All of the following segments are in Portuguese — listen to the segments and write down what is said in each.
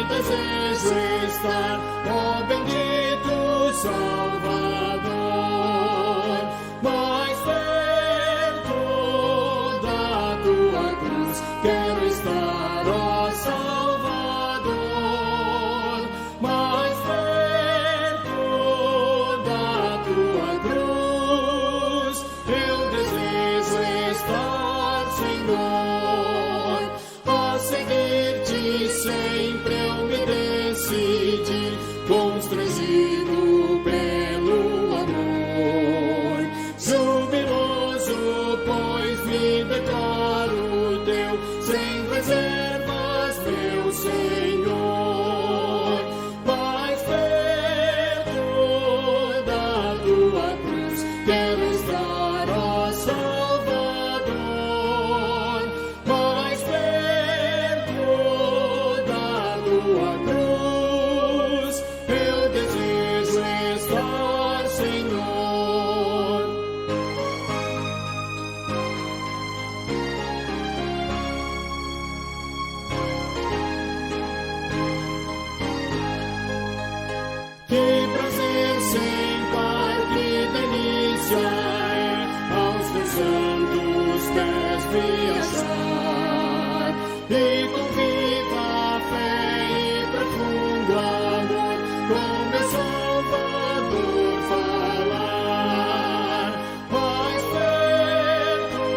desejo estar, ó bendito Salvador, mais perto da tua cruz. Quero estar, ó Salvador, mais perto da tua cruz. Eu desejo estar, Senhor, a seguir-te sempre eu me decidi, constrangido pelo amor. Jubiloso, pois me declaro teu, sem reservas, meu Senhor. Mais perto da tua cruz, quero estar, ó Salvador, mais perto da tua cruz. Eu desejo estar, Senhor. Que prazer sem par, que delícia é aos teus santos pés viajar, e com viva fé e profundo amor com meu Salvador falar. Mais perto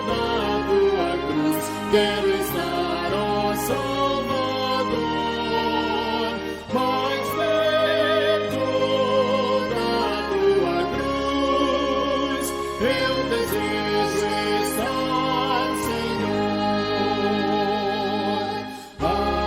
da tua cruz, quero estar, ó Salvador, mais perto da tua cruz. Eu desejo estar, Senhor. Amém.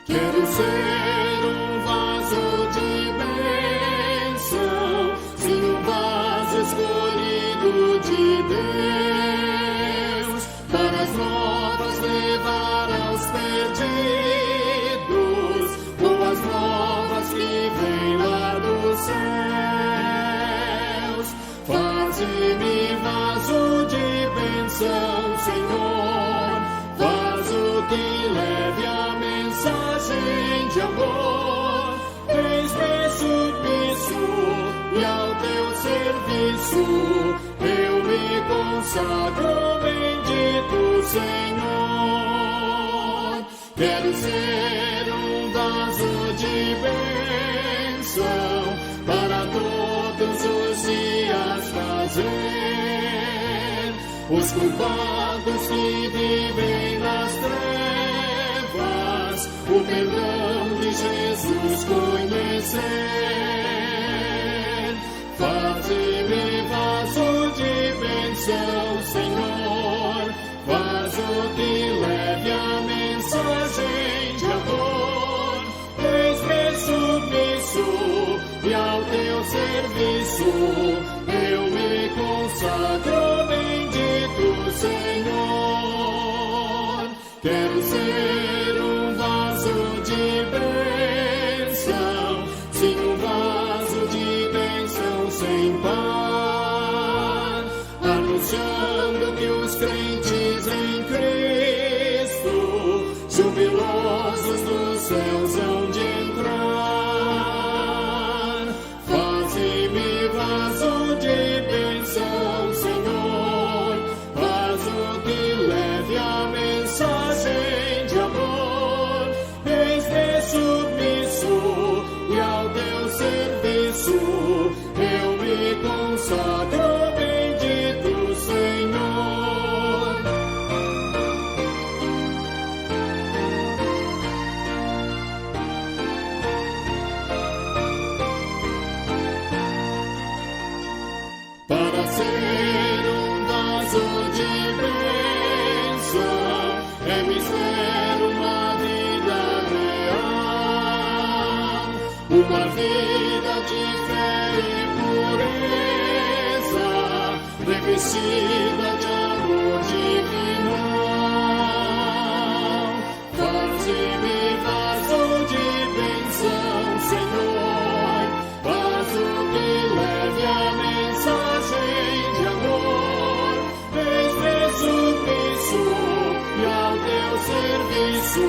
Quero ser um vaso de bênção, sim, um vaso escolhido de Deus, para as novas levar aos perdidos, boas novas que vêm lá dos céus. Faze-me vaso de bênção, Senhor, vaso que leve a mensagem de amor. Eis-me submisso e ao teu serviço eu me consagro, bendito Senhor. Quero ser um vaso de bênção para todos os dias fazer os culpados que vivem nas trevas o perdão de Jesus conhecer. Faze-me vaso de bênção, Senhor, vaso que leve a mensagem de amor. Eis-me submisso e ao teu serviço eu me consagro, bendito Senhor. Quero ser um vaso de bênção, sim, um vaso de bênção sem par, anunciando que os crentes em Cristo, jubilosos dos céus hão de entrar. Faze-me vaso de bênção, Senhor, vaso que leve a mensagem de amor. Eis-me submisso e ao teu serviço eu me consagro, bendito Senhor. uma vida de fé e pureza, revestida de amor divino. Faze-me vaso de bênção, Senhor, vaso que leve a mensagem de amor, desde submisso e ao teu serviço,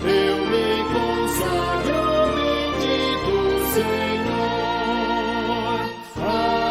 eu me consagro, bendito Senhor. Amém.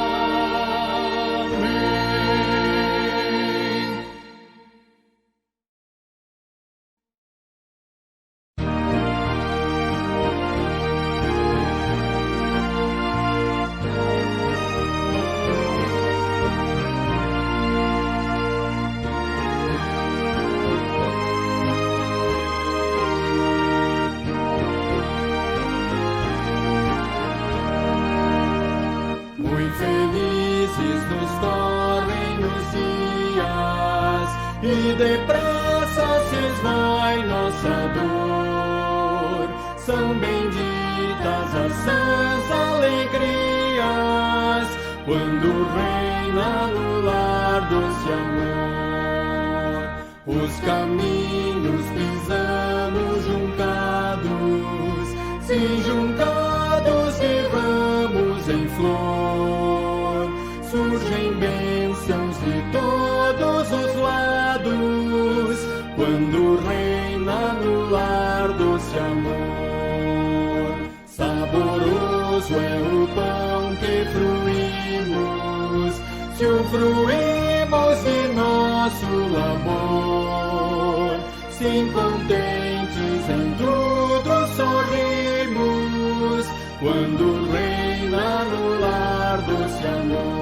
Muito felizes nos correm os dias, e depressa se esvai nossa dor. São benditas as sãs alegrias, quando reina no lar doce amor. Os caminhos pisamos juncados, sim, juncados de ramos em flor. Surgem bênçãos de todos os lados, quando reina no lar doce amor. Saboroso é o pão que fruímos, se o fruímos de nosso labor. Sim, contentes em tudo sorrimos, quando reina no lar doce amor.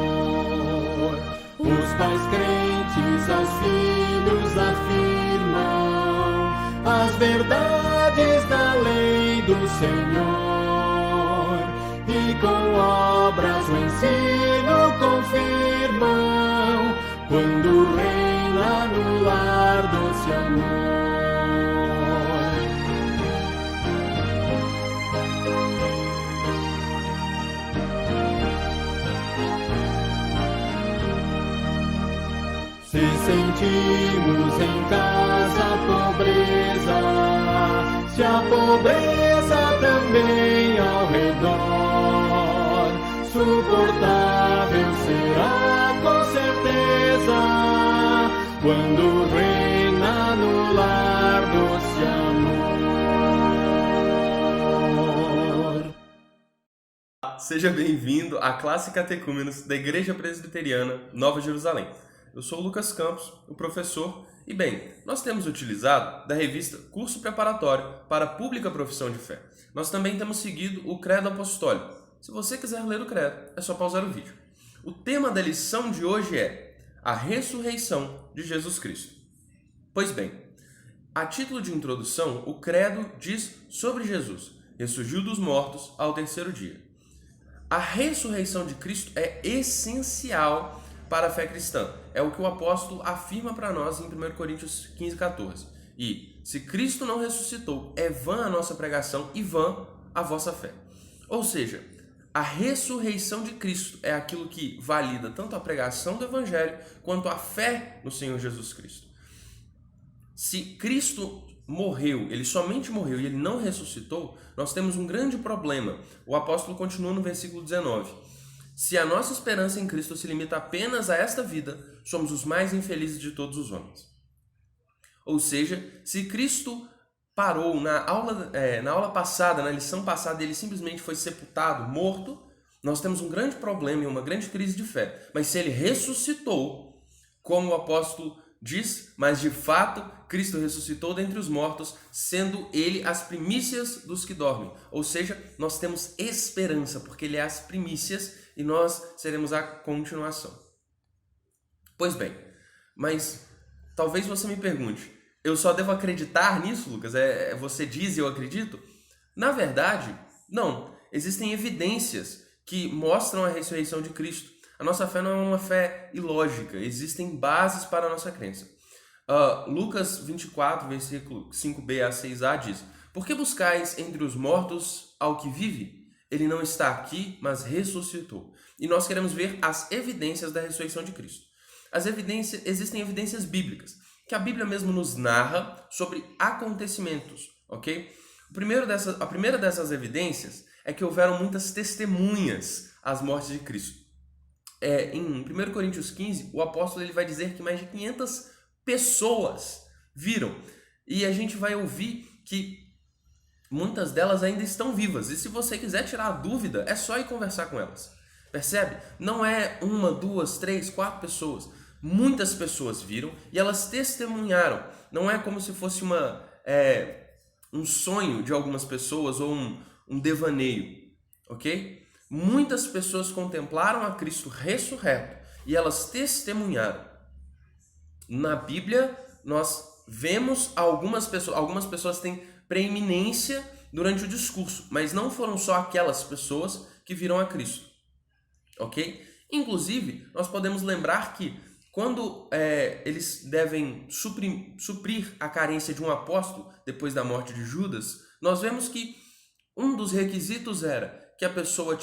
Os pais crentes aos filhos afirmam as verdades da lei do Senhor, e com obras o ensino confirmam, quando reina no lar doce amor. Se sentimos em casa a pobreza, se a pobreza também ao redor, suportável será com certeza, quando reina no lar doce amor. Seja bem-vindo à classe Catecúmenos da Igreja Presbiteriana Nova Jerusalém. Eu sou o Lucas Campos, o professor, e bem, nós temos utilizado da revista Curso Preparatório para a Pública Profissão de Fé. Nós também temos seguido o Credo Apostólico. Se você quiser ler o Credo, é só pausar o vídeo. O tema da lição de hoje é a ressurreição de Jesus Cristo. Pois bem, a título de introdução, o Credo diz sobre Jesus: ressurgiu dos mortos ao terceiro dia. A ressurreição de Cristo é essencial para a fé cristã. É o que o apóstolo afirma para nós em 1 Coríntios 15:14. E, se Cristo não ressuscitou, é vã a nossa pregação e vã a vossa fé. Ou seja, a ressurreição de Cristo é aquilo que valida tanto a pregação do Evangelho quanto a fé no Senhor Jesus Cristo. Se Cristo morreu, ele somente morreu e ele não ressuscitou, nós temos um grande problema. O apóstolo continua no versículo 19. Se a nossa esperança em Cristo se limita apenas a esta vida, somos os mais infelizes de todos os homens. Ou seja, se Cristo parou na aula passada, na lição passada, ele simplesmente foi sepultado, morto, nós temos um grande problema e uma grande crise de fé. Mas se ele ressuscitou, como o apóstolo diz, mas de fato Cristo ressuscitou dentre os mortos, sendo ele as primícias dos que dormem. Ou seja, nós temos esperança, porque ele é as primícias e nós seremos a continuação. Pois bem, mas talvez você me pergunte, eu só devo acreditar nisso, Lucas? Você diz e eu acredito? Na verdade, não. Existem evidências que mostram a ressurreição de Cristo. A nossa fé não é uma fé ilógica, existem bases para a nossa crença. Lucas 24, versículo 5b a 6a diz: Por que buscais entre os mortos ao que vive? Ele não está aqui, mas ressuscitou. E nós queremos ver as evidências da ressurreição de Cristo. Existem evidências bíblicas, que a Bíblia mesmo nos narra sobre acontecimentos, ok? A primeira dessas evidências é que houveram muitas testemunhas às mortes de Cristo. Em 1 Coríntios 15, o apóstolo ele vai dizer que mais de 500 pessoas viram. E a gente vai ouvir que muitas delas ainda estão vivas. E se você quiser tirar a dúvida, é só ir conversar com elas. Percebe? Não é uma, duas, três, quatro pessoas. Muitas pessoas viram e elas testemunharam. Não é como se fosse um sonho de algumas pessoas ou um devaneio, ok? Muitas pessoas contemplaram a Cristo ressurreto e elas testemunharam. Na Bíblia, nós vemos algumas pessoas têm preeminência durante o discurso, mas não foram só aquelas pessoas que viram a Cristo, ok? Inclusive, nós podemos lembrar que quando eles devem suprir a carência de um apóstolo depois da morte de Judas, nós vemos que um dos requisitos era que a pessoa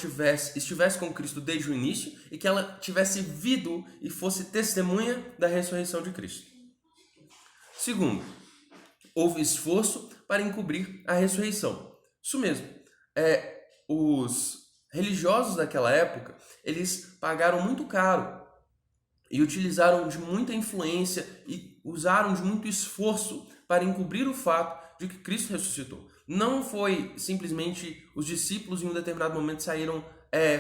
estivesse com Cristo desde o início e que ela tivesse vindo e fosse testemunha da ressurreição de Cristo. Segundo, houve esforço para encobrir a ressurreição. Isso mesmo. Os religiosos daquela época, eles pagaram muito caro e utilizaram de muita influência e usaram de muito esforço para encobrir o fato de que Cristo ressuscitou. Não foi simplesmente os discípulos em um determinado momento saíram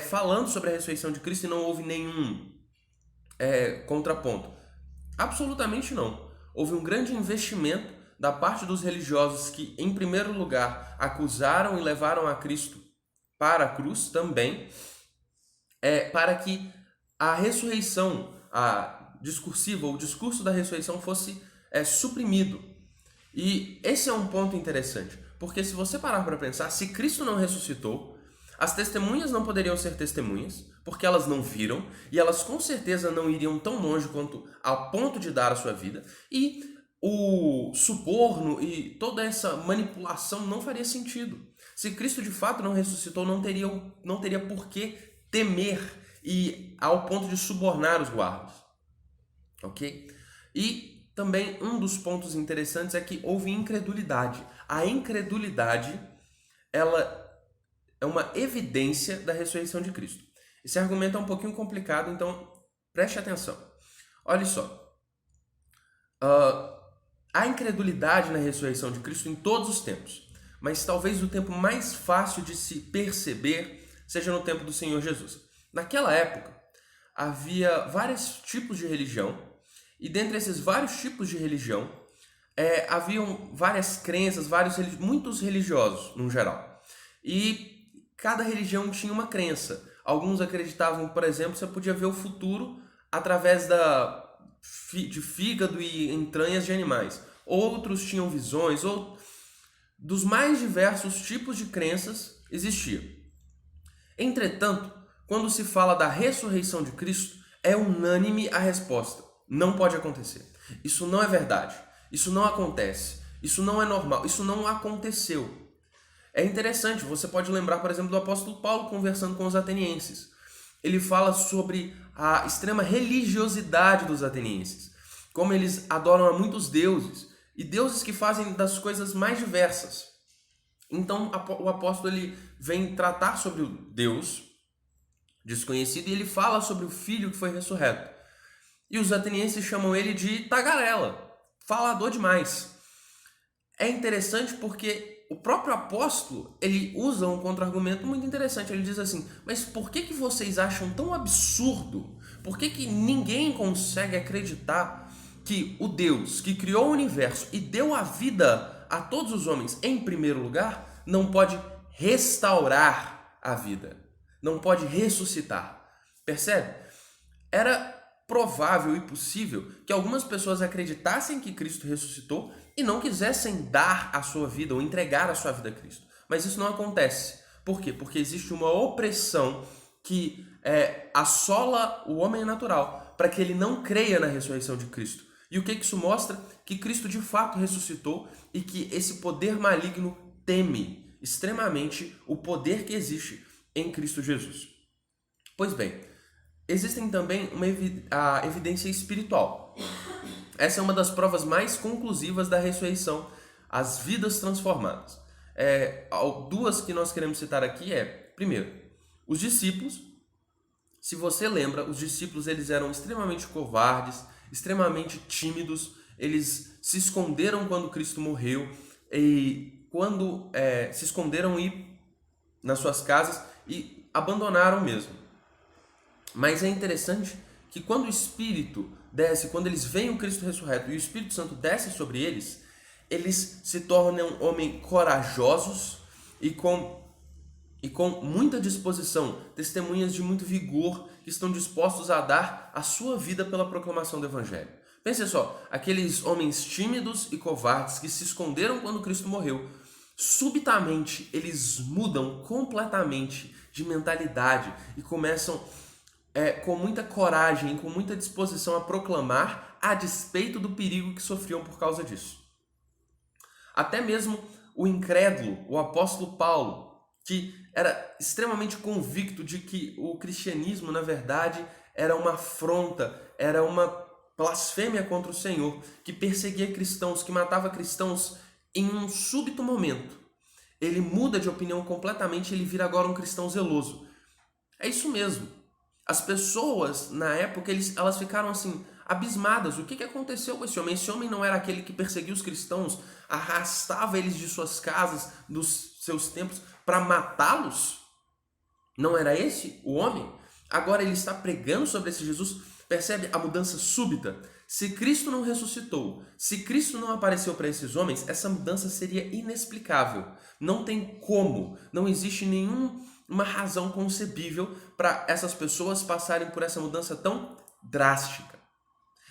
falando sobre a ressurreição de Cristo e não houve nenhum contraponto. Absolutamente não. Houve um grande investimento da parte dos religiosos que, em primeiro lugar, acusaram e levaram a Cristo para a cruz também, para que a ressurreição, o discurso da ressurreição fosse suprimido. E esse é um ponto interessante, porque se você parar para pensar, se Cristo não ressuscitou, as testemunhas não poderiam ser testemunhas, porque elas não viram, e elas com certeza não iriam tão longe quanto ao ponto de dar a sua vida, e o suborno e toda essa manipulação não faria sentido. Se Cristo de fato não ressuscitou, não teria por que temer e ao ponto de subornar os guardas. Ok? E também um dos pontos interessantes é que houve incredulidade. A incredulidade, ela é uma evidência da ressurreição de Cristo. Esse argumento é um pouquinho complicado, então preste atenção. Olha só. Há incredulidade na ressurreição de Cristo em todos os tempos, mas talvez o tempo mais fácil de se perceber seja no tempo do Senhor Jesus. Naquela época, havia vários tipos de religião, e dentre esses vários tipos de religião, haviam várias crenças, muitos religiosos, no geral. E cada religião tinha uma crença. Alguns acreditavam, por exemplo, que você podia ver o futuro através de fígado e entranhas de animais. Outros tinham visões, dos mais diversos tipos de crenças existia. Entretanto, quando se fala da ressurreição de Cristo, é unânime a resposta. Não pode acontecer. Isso não é verdade. Isso não acontece. Isso não é normal. Isso não aconteceu. É interessante, você pode lembrar, por exemplo, do apóstolo Paulo conversando com os atenienses. Ele fala sobre a extrema religiosidade dos atenienses, como eles adoram a muitos deuses, e deuses que fazem das coisas mais diversas. Então o apóstolo ele vem tratar sobre o Deus desconhecido e ele fala sobre o Filho que foi ressurreto. E os atenienses chamam ele de tagarela, falador demais. É interessante porque o próprio apóstolo, ele usa um contra-argumento muito interessante. Ele diz assim, mas por que vocês acham tão absurdo? Por que ninguém consegue acreditar que o Deus que criou o universo e deu a vida a todos os homens em primeiro lugar, não pode restaurar a vida? Não pode ressuscitar. Percebe? Era provável e possível que algumas pessoas acreditassem que Cristo ressuscitou e não quisessem dar a sua vida ou entregar a sua vida a Cristo. Mas isso não acontece. Por quê? Porque existe uma opressão que assola o homem natural para que ele não creia na ressurreição de Cristo. E o que isso mostra? Que Cristo de fato ressuscitou e que esse poder maligno teme extremamente o poder que existe em Cristo Jesus. Pois bem, existem também a evidência espiritual. Essa é uma das provas mais conclusivas da ressurreição, as vidas transformadas. Duas que nós queremos citar aqui primeiro, os discípulos. Se você lembra, os discípulos eles eram extremamente covardes, extremamente tímidos, eles se esconderam quando Cristo morreu, e quando se esconderam nas suas casas e abandonaram mesmo. Mas é interessante que quando o Espírito desce, quando eles veem o Cristo ressurreto e o Espírito Santo desce sobre eles, eles se tornam homens corajosos e com muita disposição, testemunhas de muito vigor, que estão dispostos a dar a sua vida pela proclamação do Evangelho. Pense só, aqueles homens tímidos e covardes que se esconderam quando Cristo morreu, subitamente eles mudam completamente de mentalidade e começam com muita coragem, com muita disposição a proclamar a despeito do perigo que sofriam por causa disso. Até mesmo o incrédulo, o apóstolo Paulo, que era extremamente convicto de que o cristianismo, na verdade, era uma afronta, era uma blasfêmia contra o Senhor, que perseguia cristãos, que matava cristãos em um súbito momento. Ele muda de opinião completamente, ele vira agora um cristão zeloso. É isso mesmo. As pessoas, na época, elas ficaram assim, abismadas. O que aconteceu com esse homem? Esse homem não era aquele que perseguia os cristãos, arrastava eles de suas casas, dos seus templos, para matá-los? Não era esse o homem? Agora ele está pregando sobre esse Jesus. Percebe a mudança súbita? Se Cristo não ressuscitou, se Cristo não apareceu para esses homens, essa mudança seria inexplicável. Não tem como, não existe nenhuma razão concebível para essas pessoas passarem por essa mudança tão drástica.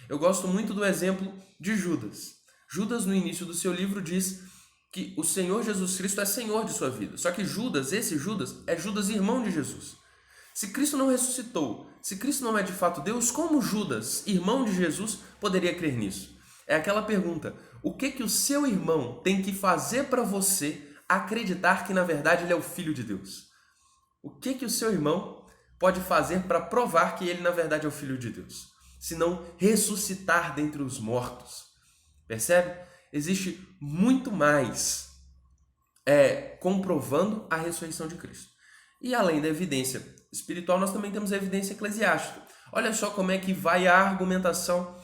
Eu gosto muito do exemplo de Judas. Judas, no início do seu livro, diz que o Senhor Jesus Cristo é Senhor de sua vida. Só que esse Judas, é Judas, irmão de Jesus. Se Cristo não ressuscitou, se Cristo não é de fato Deus, como Judas, irmão de Jesus, poderia crer nisso? É aquela pergunta: o que o seu irmão tem que fazer para você acreditar que na verdade ele é o Filho de Deus? O que o seu irmão pode fazer para provar que ele na verdade é o Filho de Deus? Se não ressuscitar dentre os mortos. Percebe? Existe muito mais comprovando a ressurreição de Cristo. E além da evidência espiritual, nós também temos a evidência eclesiástica. Olha só como é que vai a argumentação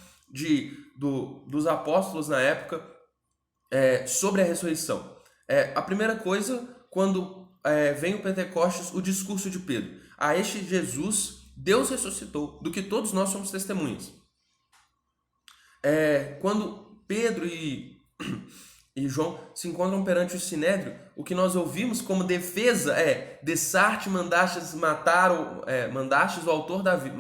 dos apóstolos na época sobre a ressurreição. A primeira coisa, quando vem o Pentecostes, o discurso de Pedro. A este Jesus, Deus ressuscitou, do que todos nós somos testemunhas. Quando Pedro e João se encontram perante o Sinédrio, o que nós ouvimos como defesa é: dessarte mandastes matar, mandastes o autor da vida,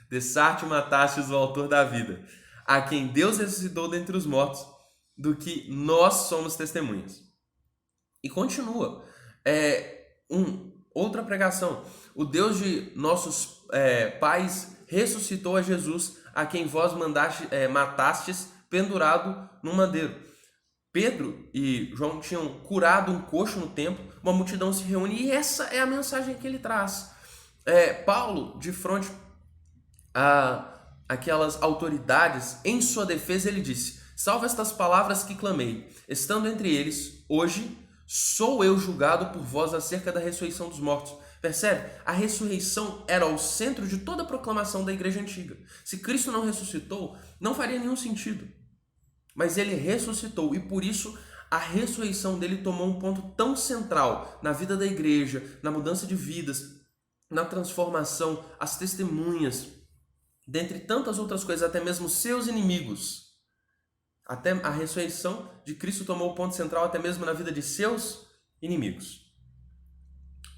dessarte matastes o autor da vida, a quem Deus ressuscitou dentre os mortos, do que nós somos testemunhas. E continua, outra pregação: o Deus de nossos pais ressuscitou a Jesus, a quem vós matastes pendurado num madeiro. Pedro e João tinham curado um coxo no templo, uma multidão se reúne e essa é a mensagem que ele traz. Paulo, de frente a aquelas autoridades, em sua defesa ele disse: salvo estas palavras que clamei, estando entre eles, hoje sou eu julgado por vós acerca da ressurreição dos mortos. Percebe? A ressurreição era o centro de toda a proclamação da igreja antiga. Se Cristo não ressuscitou, não faria nenhum sentido. Mas ele ressuscitou e por isso a ressurreição dele tomou um ponto tão central na vida da igreja, na mudança de vidas, na transformação, as testemunhas, dentre tantas outras coisas, até mesmo seus inimigos. Até a ressurreição de Cristo tomou o ponto central até mesmo na vida de seus inimigos.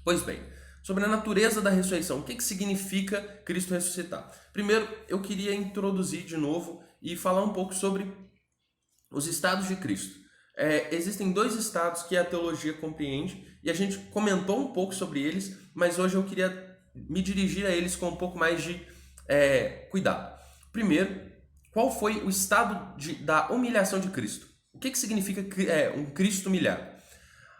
Pois bem, sobre a natureza da ressurreição, o que significa Cristo ressuscitar? Primeiro, eu queria introduzir de novo e falar um pouco sobre os estados de Cristo. Existem dois estados que a teologia compreende e a gente comentou um pouco sobre eles, mas hoje eu queria me dirigir a eles com um pouco mais de cuidado. Primeiro, qual foi o estado da humilhação de Cristo? O que significa um Cristo humilhado?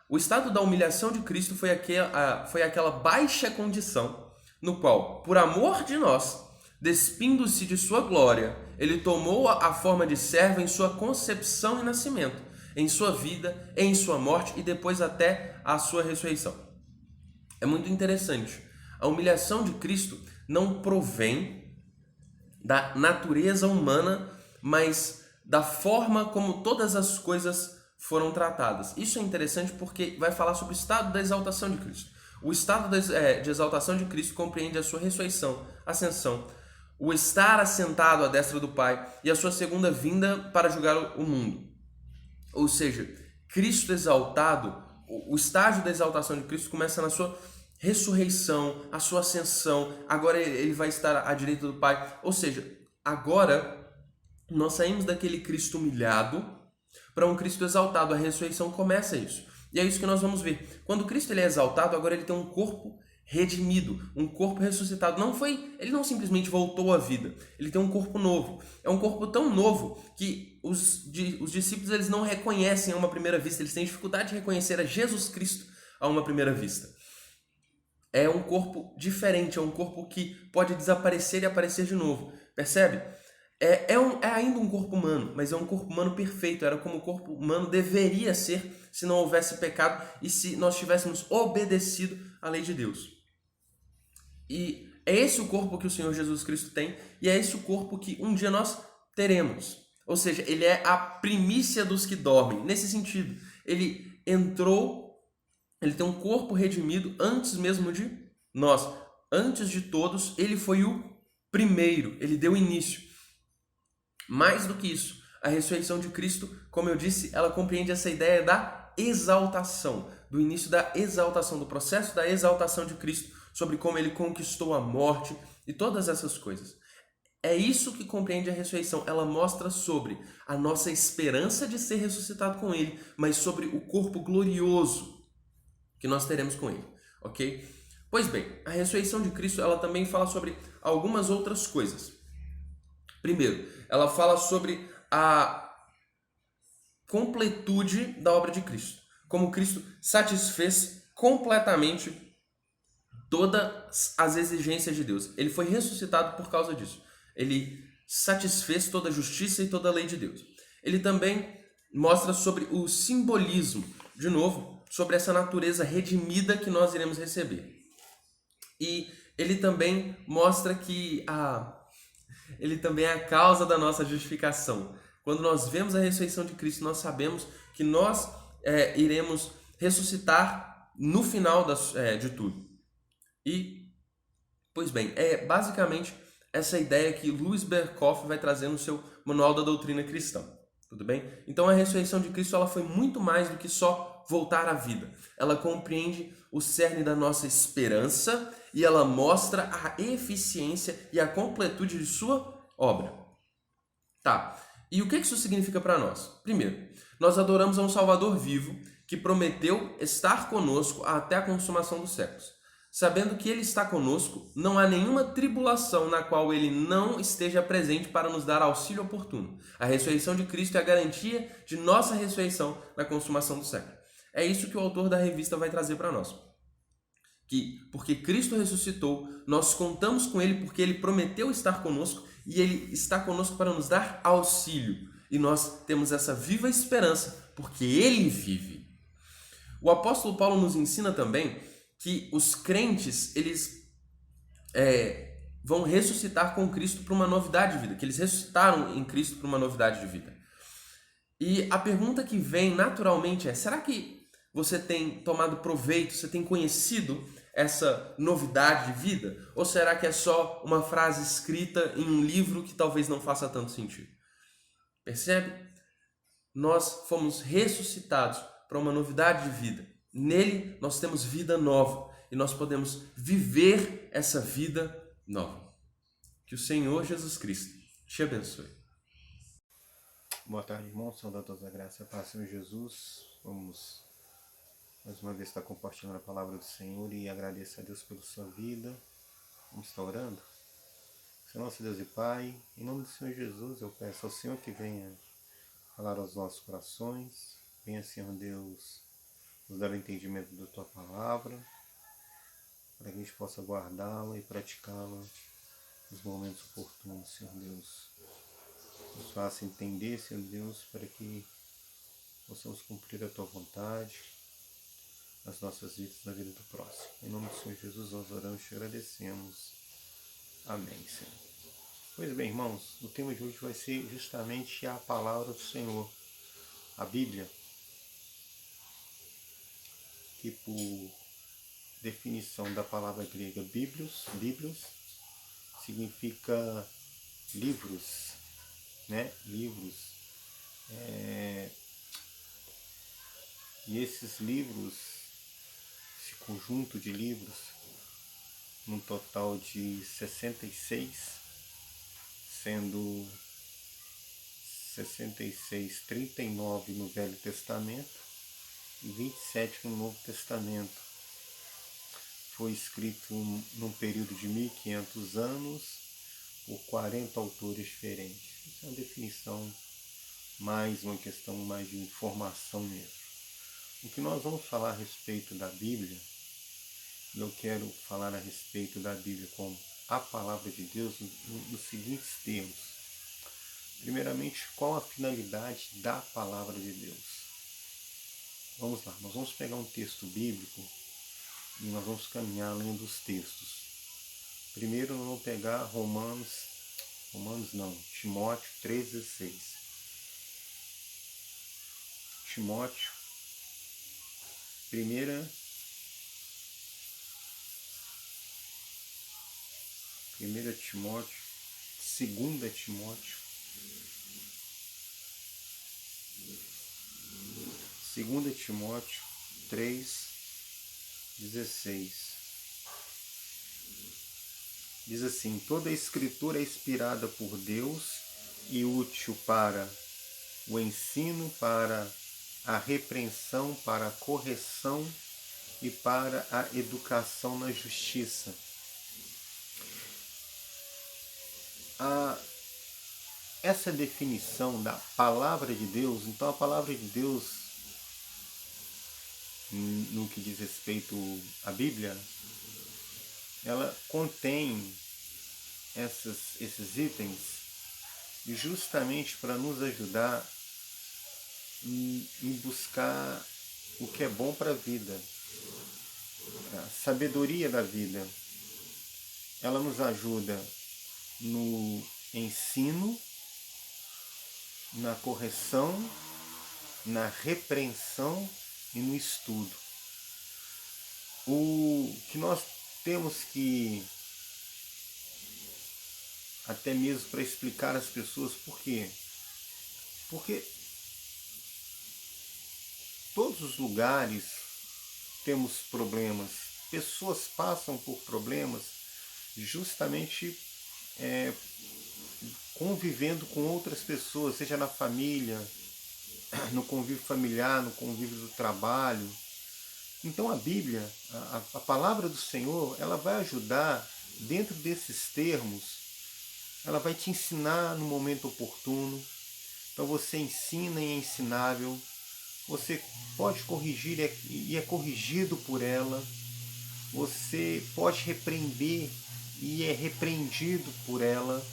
O estado da humilhação de Cristo foi aquela baixa condição no qual, por amor de nós, despindo-se de sua glória, ele tomou a forma de servo em sua concepção e nascimento, em sua vida, em sua morte e depois até a sua ressurreição. É muito interessante. A humilhação de Cristo não provém da natureza humana, mas da forma como todas as coisas foram tratadas. Isso é interessante porque vai falar sobre o estado da exaltação de Cristo. O estado de exaltação de Cristo compreende a sua ressurreição, ascensão, o estar assentado à destra do Pai e a sua segunda vinda para julgar o mundo. Ou seja, Cristo exaltado, o estágio da exaltação de Cristo começa na sua ressurreição, a sua ascensão, agora ele vai estar à direita do Pai. Ou seja, agora nós saímos daquele Cristo humilhado para um Cristo exaltado. A ressurreição começa isso. E é isso que nós vamos ver. Quando Cristo ele é exaltado, agora ele tem um corpo redimido, um corpo ressuscitado. Ele não simplesmente voltou à vida, ele tem um corpo novo. É um corpo tão novo que os discípulos eles não reconhecem a uma primeira vista, eles têm dificuldade de reconhecer a Jesus Cristo a uma primeira vista. É um corpo diferente, é um corpo que pode desaparecer e aparecer de novo. Percebe? É ainda um corpo humano, mas é um corpo humano perfeito. Era como o corpo humano deveria ser se não houvesse pecado e se nós tivéssemos obedecido à lei de Deus. E é esse o corpo que o Senhor Jesus Cristo tem e é esse o corpo que um dia nós teremos. Ou seja, ele é a primícia dos que dormem. Nesse sentido, ele tem um corpo redimido antes mesmo de nós. Antes de todos, ele foi o primeiro, ele deu início. Mais do que isso, a ressurreição de Cristo, como eu disse, ela compreende essa ideia da exaltação, do início da exaltação, do processo da exaltação de Cristo, sobre como ele conquistou a morte e todas essas coisas. É isso que compreende a ressurreição. Ela mostra sobre a nossa esperança de ser ressuscitado com ele, mas sobre o corpo glorioso que nós teremos com ele, ok? Pois bem, a ressurreição de Cristo, ela também fala sobre algumas outras coisas. Primeiro, ela fala sobre a completude da obra de Cristo. Como Cristo satisfez completamente todas as exigências de Deus. Ele foi ressuscitado por causa disso. Ele satisfez toda a justiça e toda a lei de Deus. Ele também mostra sobre o simbolismo, de novo, sobre essa natureza redimida que nós iremos receber. E ele também mostra que ele também é a causa da nossa justificação. Quando nós vemos a ressurreição de Cristo, nós sabemos que nós iremos ressuscitar no final de tudo. E, pois bem, é basicamente essa ideia que Louis Berkhof vai trazer no seu Manual da Doutrina Cristã. Tudo bem? Então a ressurreição de Cristo ela foi muito mais do que só voltar à vida. Ela compreende o cerne da nossa esperança e ela mostra a eficiência e a completude de sua obra. Tá. E o que isso significa para nós? Primeiro, nós adoramos a um Salvador vivo que prometeu estar conosco até a consumação dos séculos. Sabendo que ele está conosco, não há nenhuma tribulação na qual ele não esteja presente para nos dar auxílio oportuno. A ressurreição de Cristo é a garantia de nossa ressurreição na consumação do século. É isso que o autor da revista vai trazer para nós. Que, porque Cristo ressuscitou, nós contamos com ele porque ele prometeu estar conosco e ele está conosco para nos dar auxílio. E nós temos essa viva esperança porque ele vive. O apóstolo Paulo nos ensina também que os crentes, eles vão ressuscitar com Cristo para uma novidade de vida, que eles ressuscitaram em Cristo para uma novidade de vida. E a pergunta que vem naturalmente é, será que você tem tomado proveito, você tem conhecido essa novidade de vida? Ou será que é só uma frase escrita em um livro que talvez não faça tanto sentido? Percebe? Nós fomos ressuscitados para uma novidade de vida. Nele nós temos vida nova e nós podemos viver essa vida nova. Que o Senhor Jesus Cristo te abençoe. Boa tarde, irmãos. Saudações da graça para o Senhor Jesus. Vamos mais uma vez estar compartilhando a palavra do Senhor e agradeço a Deus pela sua vida. Vamos estar orando. Senhor nosso Deus e Pai, em nome do Senhor Jesus, eu peço ao Senhor que venha falar aos nossos corações. Venha, Senhor Deus, nos dar o entendimento da Tua palavra, para que a gente possa guardá-la e praticá-la nos momentos oportunos, Senhor Deus. Nos faça entender, Senhor Deus, para que possamos cumprir a Tua vontade nas nossas vidas, na vida do próximo. Em nome do Senhor Jesus, nós oramos e te agradecemos. Amém, Senhor. Pois bem, irmãos, o tema de hoje vai ser justamente a palavra do Senhor, a Bíblia, que por definição da palavra grega Bíblios, significa livros, né? Livros. E esses livros, esse conjunto de livros, num total de 66, sendo 66, 39 no Velho Testamento e 27 no Novo Testamento. Foi escrito num período de 1500 anos por 40 autores diferentes. Isso é uma definição, mais uma questão mais de informação mesmo. O que nós vamos falar a respeito da Bíblia, eu quero falar a respeito da Bíblia como a palavra de Deus nos seguintes termos. Primeiramente, qual a finalidade da palavra de Deus? Vamos lá, nós vamos pegar um texto bíblico e nós vamos caminhar lendo os textos. Primeiro nós vamos pegar Timóteo 3,16. Timóteo, 1 Timóteo, 2 Timóteo, 2 Timóteo 3,16. Diz assim: toda a escritura é inspirada por Deus e útil para o ensino, para a repreensão, para a correção e para a educação na justiça. Essa definição da palavra de Deus, então a palavra de Deus, no que diz respeito à Bíblia, ela contém esses itens justamente para nos ajudar em buscar o que é bom para a vida, a sabedoria da vida. Ela nos ajuda no ensino, na correção, na repreensão e no estudo. O que nós temos que, até mesmo para explicar às pessoas por quê? Porque todos os lugares temos problemas, pessoas passam por problemas justamente convivendo com outras pessoas, seja na família, no convívio familiar, no convívio do trabalho. Então a Bíblia, a palavra do Senhor, ela vai ajudar dentro desses termos, ela vai te ensinar no momento oportuno. Então você ensina e é ensinável, você pode corrigir e é corrigido por ela, você pode repreender e é repreendido por ela,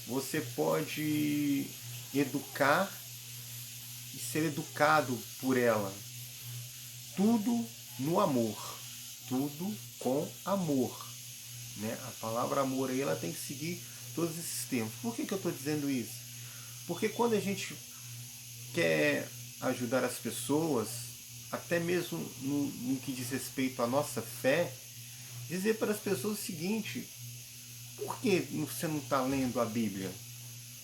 você pode educar e ser educado por ela. Tudo no amor, tudo com amor, né? A palavra amor aí, ela tem que seguir todos esses termos. Por que eu estou dizendo isso? Porque quando a gente quer ajudar as pessoas, até mesmo no que diz respeito à nossa fé, dizer para as pessoas o seguinte: por que você não está lendo a Bíblia?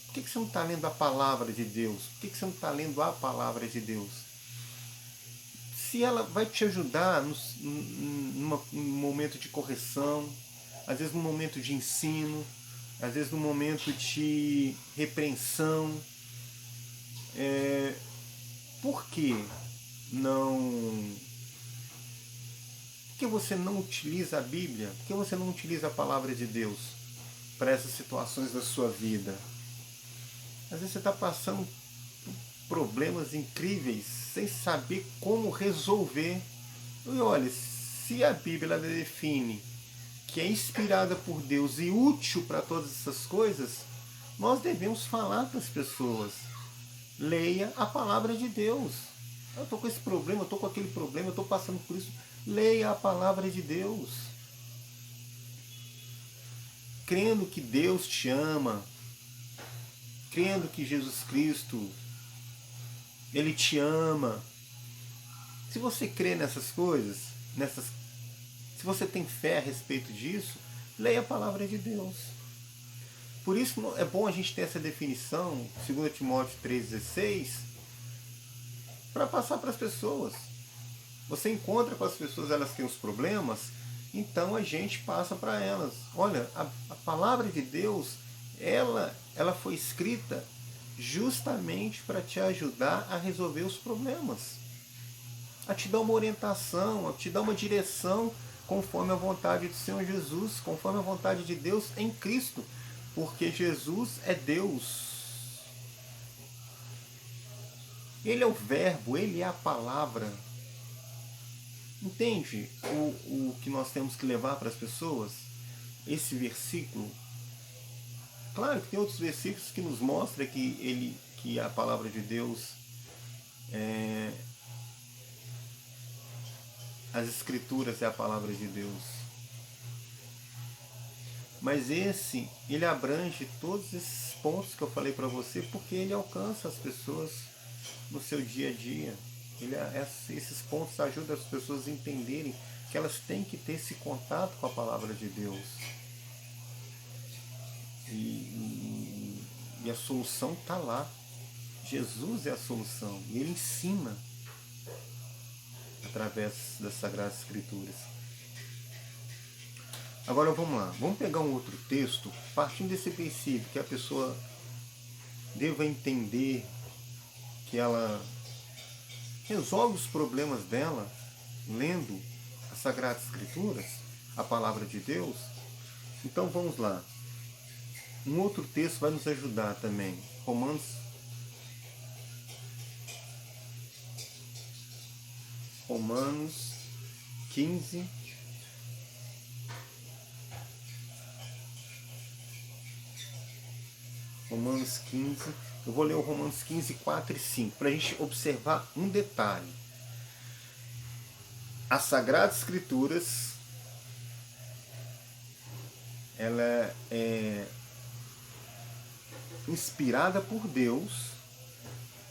Por que você não está lendo a palavra de Deus? Por que você não está lendo a palavra de Deus? Se ela vai te ajudar num momento de correção, às vezes num momento de ensino, às vezes num momento de repreensão, por que não... Por que você não utiliza a Bíblia? Por que você não utiliza a palavra de Deus para essas situações da sua vida? Às vezes você está passando problemas incríveis sem saber como resolver. E olha, se a Bíblia define que é inspirada por Deus e útil para todas essas coisas, nós devemos falar para as pessoas. Leia a palavra de Deus. Eu estou com esse problema, eu estou com aquele problema, eu estou passando por isso. Leia a palavra de Deus. Crendo que Deus te ama, crendo que Jesus Cristo, Ele te ama. Se você crê nessas coisas, se você tem fé a respeito disso, leia a palavra de Deus. Por isso é bom a gente ter essa definição, 2 Timóteo 3,16, para passar para as pessoas. Você encontra com as pessoas, elas têm os problemas, então a gente passa para elas. Olha, a palavra de Deus, ela foi escrita justamente para te ajudar a resolver os problemas, a te dar uma orientação, a te dar uma direção conforme a vontade do Senhor Jesus, conforme a vontade de Deus em Cristo, porque Jesus é Deus. Ele é o verbo, ele é a palavra. Entende o que nós temos que levar para as pessoas? Esse versículo. Claro que tem outros versículos que nos mostram que a palavra de Deus, as Escrituras é a palavra de Deus. Mas ele abrange todos esses pontos que eu falei para você, porque ele alcança as pessoas no seu dia a dia. Esses pontos ajudam as pessoas a entenderem que elas têm que ter esse contato com a palavra de Deus. E a solução está lá. Jesus é a solução. E ele ensina através das Sagradas Escrituras. Agora vamos lá. Vamos pegar um outro texto, partindo desse princípio que a pessoa deva entender que ela resolve os problemas dela lendo as Sagradas Escrituras, a palavra de Deus. Então vamos lá. Um outro texto vai nos ajudar também. Romanos 15. Romanos 15. Eu vou ler o Romanos 15, 4 e 5, para a gente observar um detalhe. As Sagradas Escrituras, ela é inspirada por Deus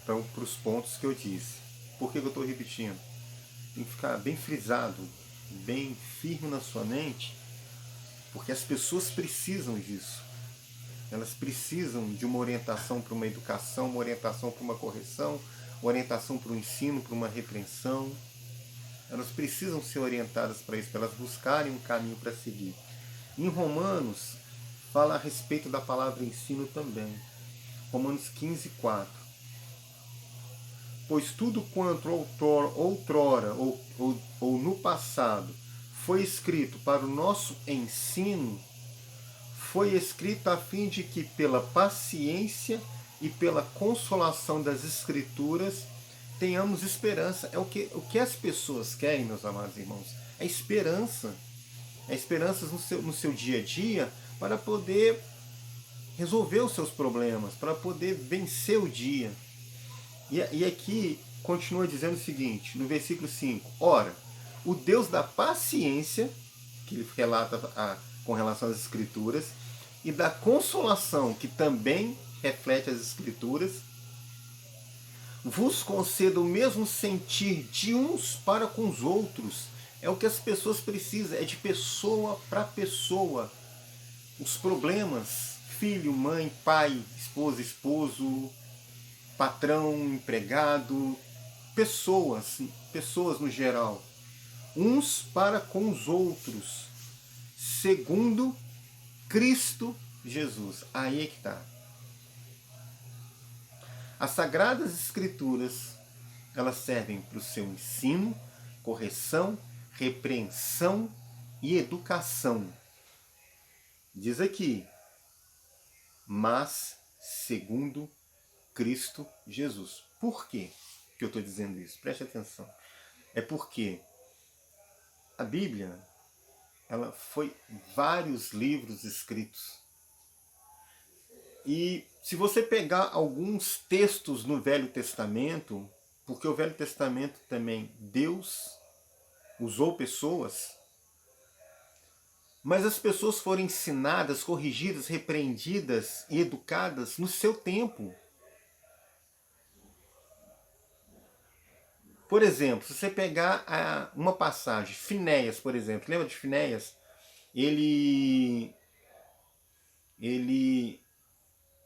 para os pontos que eu disse. Por que eu estou repetindo? Tem que ficar bem frisado, bem firme na sua mente, porque as pessoas precisam disso. Elas precisam de uma orientação para uma educação, uma orientação para uma correção, uma orientação para um ensino, para uma repreensão. Elas precisam ser orientadas para isso, para elas buscarem um caminho para seguir. Em Romanos, fala a respeito da palavra ensino também. Romanos 15, 4. Pois tudo quanto outrora ou no passado foi escrito para o nosso ensino, foi escrito a fim de que pela paciência e pela consolação das Escrituras tenhamos esperança. É o que as pessoas querem, meus amados irmãos. É esperança. É esperança no seu dia a dia para poder resolver os seus problemas, para poder vencer o dia. E aqui continua dizendo o seguinte, no versículo 5. Ora, o Deus da paciência, que ele relata com relação às Escrituras, e da consolação, que também reflete as Escrituras, vos conceda o mesmo sentir de uns para com os outros. É o que as pessoas precisam, é de pessoa para pessoa. Os problemas, filho, mãe, pai, esposa, esposo, patrão, empregado, pessoas no geral, uns para com os outros, segundo Cristo Jesus. Aí é que está. As Sagradas Escrituras, elas servem para o seu ensino, correção, repreensão e educação. Diz aqui, mas segundo Cristo Jesus. Por quê que eu estou dizendo isso? Preste atenção. É porque a Bíblia, ela foi vários livros escritos. E se você pegar alguns textos no Velho Testamento, porque o Velho Testamento também Deus usou pessoas, mas as pessoas foram ensinadas, corrigidas, repreendidas e educadas no seu tempo. Por exemplo, se você pegar uma passagem, Finéias, por exemplo, lembra de Finéias? Ele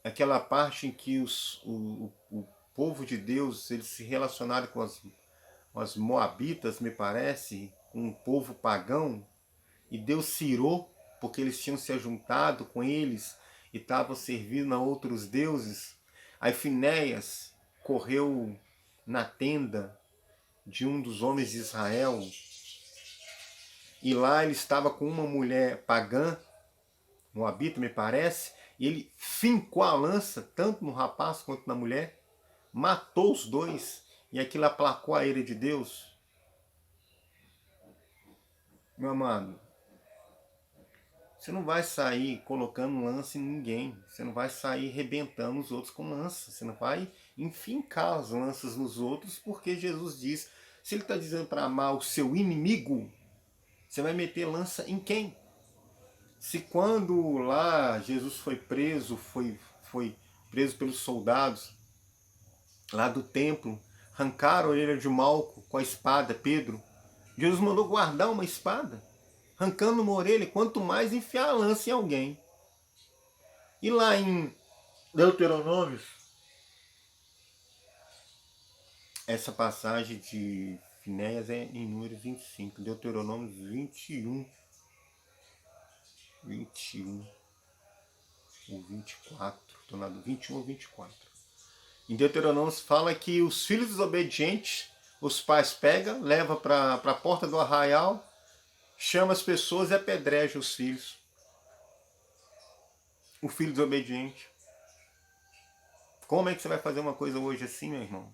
aquela parte em que o povo de Deus, eles se relacionaram com as moabitas, me parece, com um povo pagão, e Deus se irou porque eles tinham se ajuntado com eles e estavam servindo a outros deuses. Aí Finéias correu na tenda de um dos homens de Israel, e lá ele estava com uma mulher pagã, moabita, me parece, e ele fincou a lança tanto no rapaz quanto na mulher, matou os dois, e aquilo aplacou a ira de Deus. Meu amado, você não vai sair colocando lança em ninguém, você não vai sair rebentando os outros com lança, você não vai enfincar as lanças nos outros, porque Jesus diz, se ele está dizendo para amar o seu inimigo, você vai meter lança em quem? Se quando lá Jesus foi preso pelos soldados lá do templo, arrancaram a orelha de Malco com a espada, Pedro, Jesus mandou guardar uma espada, arrancando uma orelha, quanto mais enfiar a lança em alguém. E lá em Deuteronômio, essa passagem de Finéias é em número 25, Deuteronômio 21 ou 24, estou na 21 ou 24. Em Deuteronômio fala que os filhos desobedientes, os pais pegam, levam para a porta do arraial, chama as pessoas e apedreja os filhos. O filho desobediente. Como é que você vai fazer uma coisa hoje assim, meu irmão?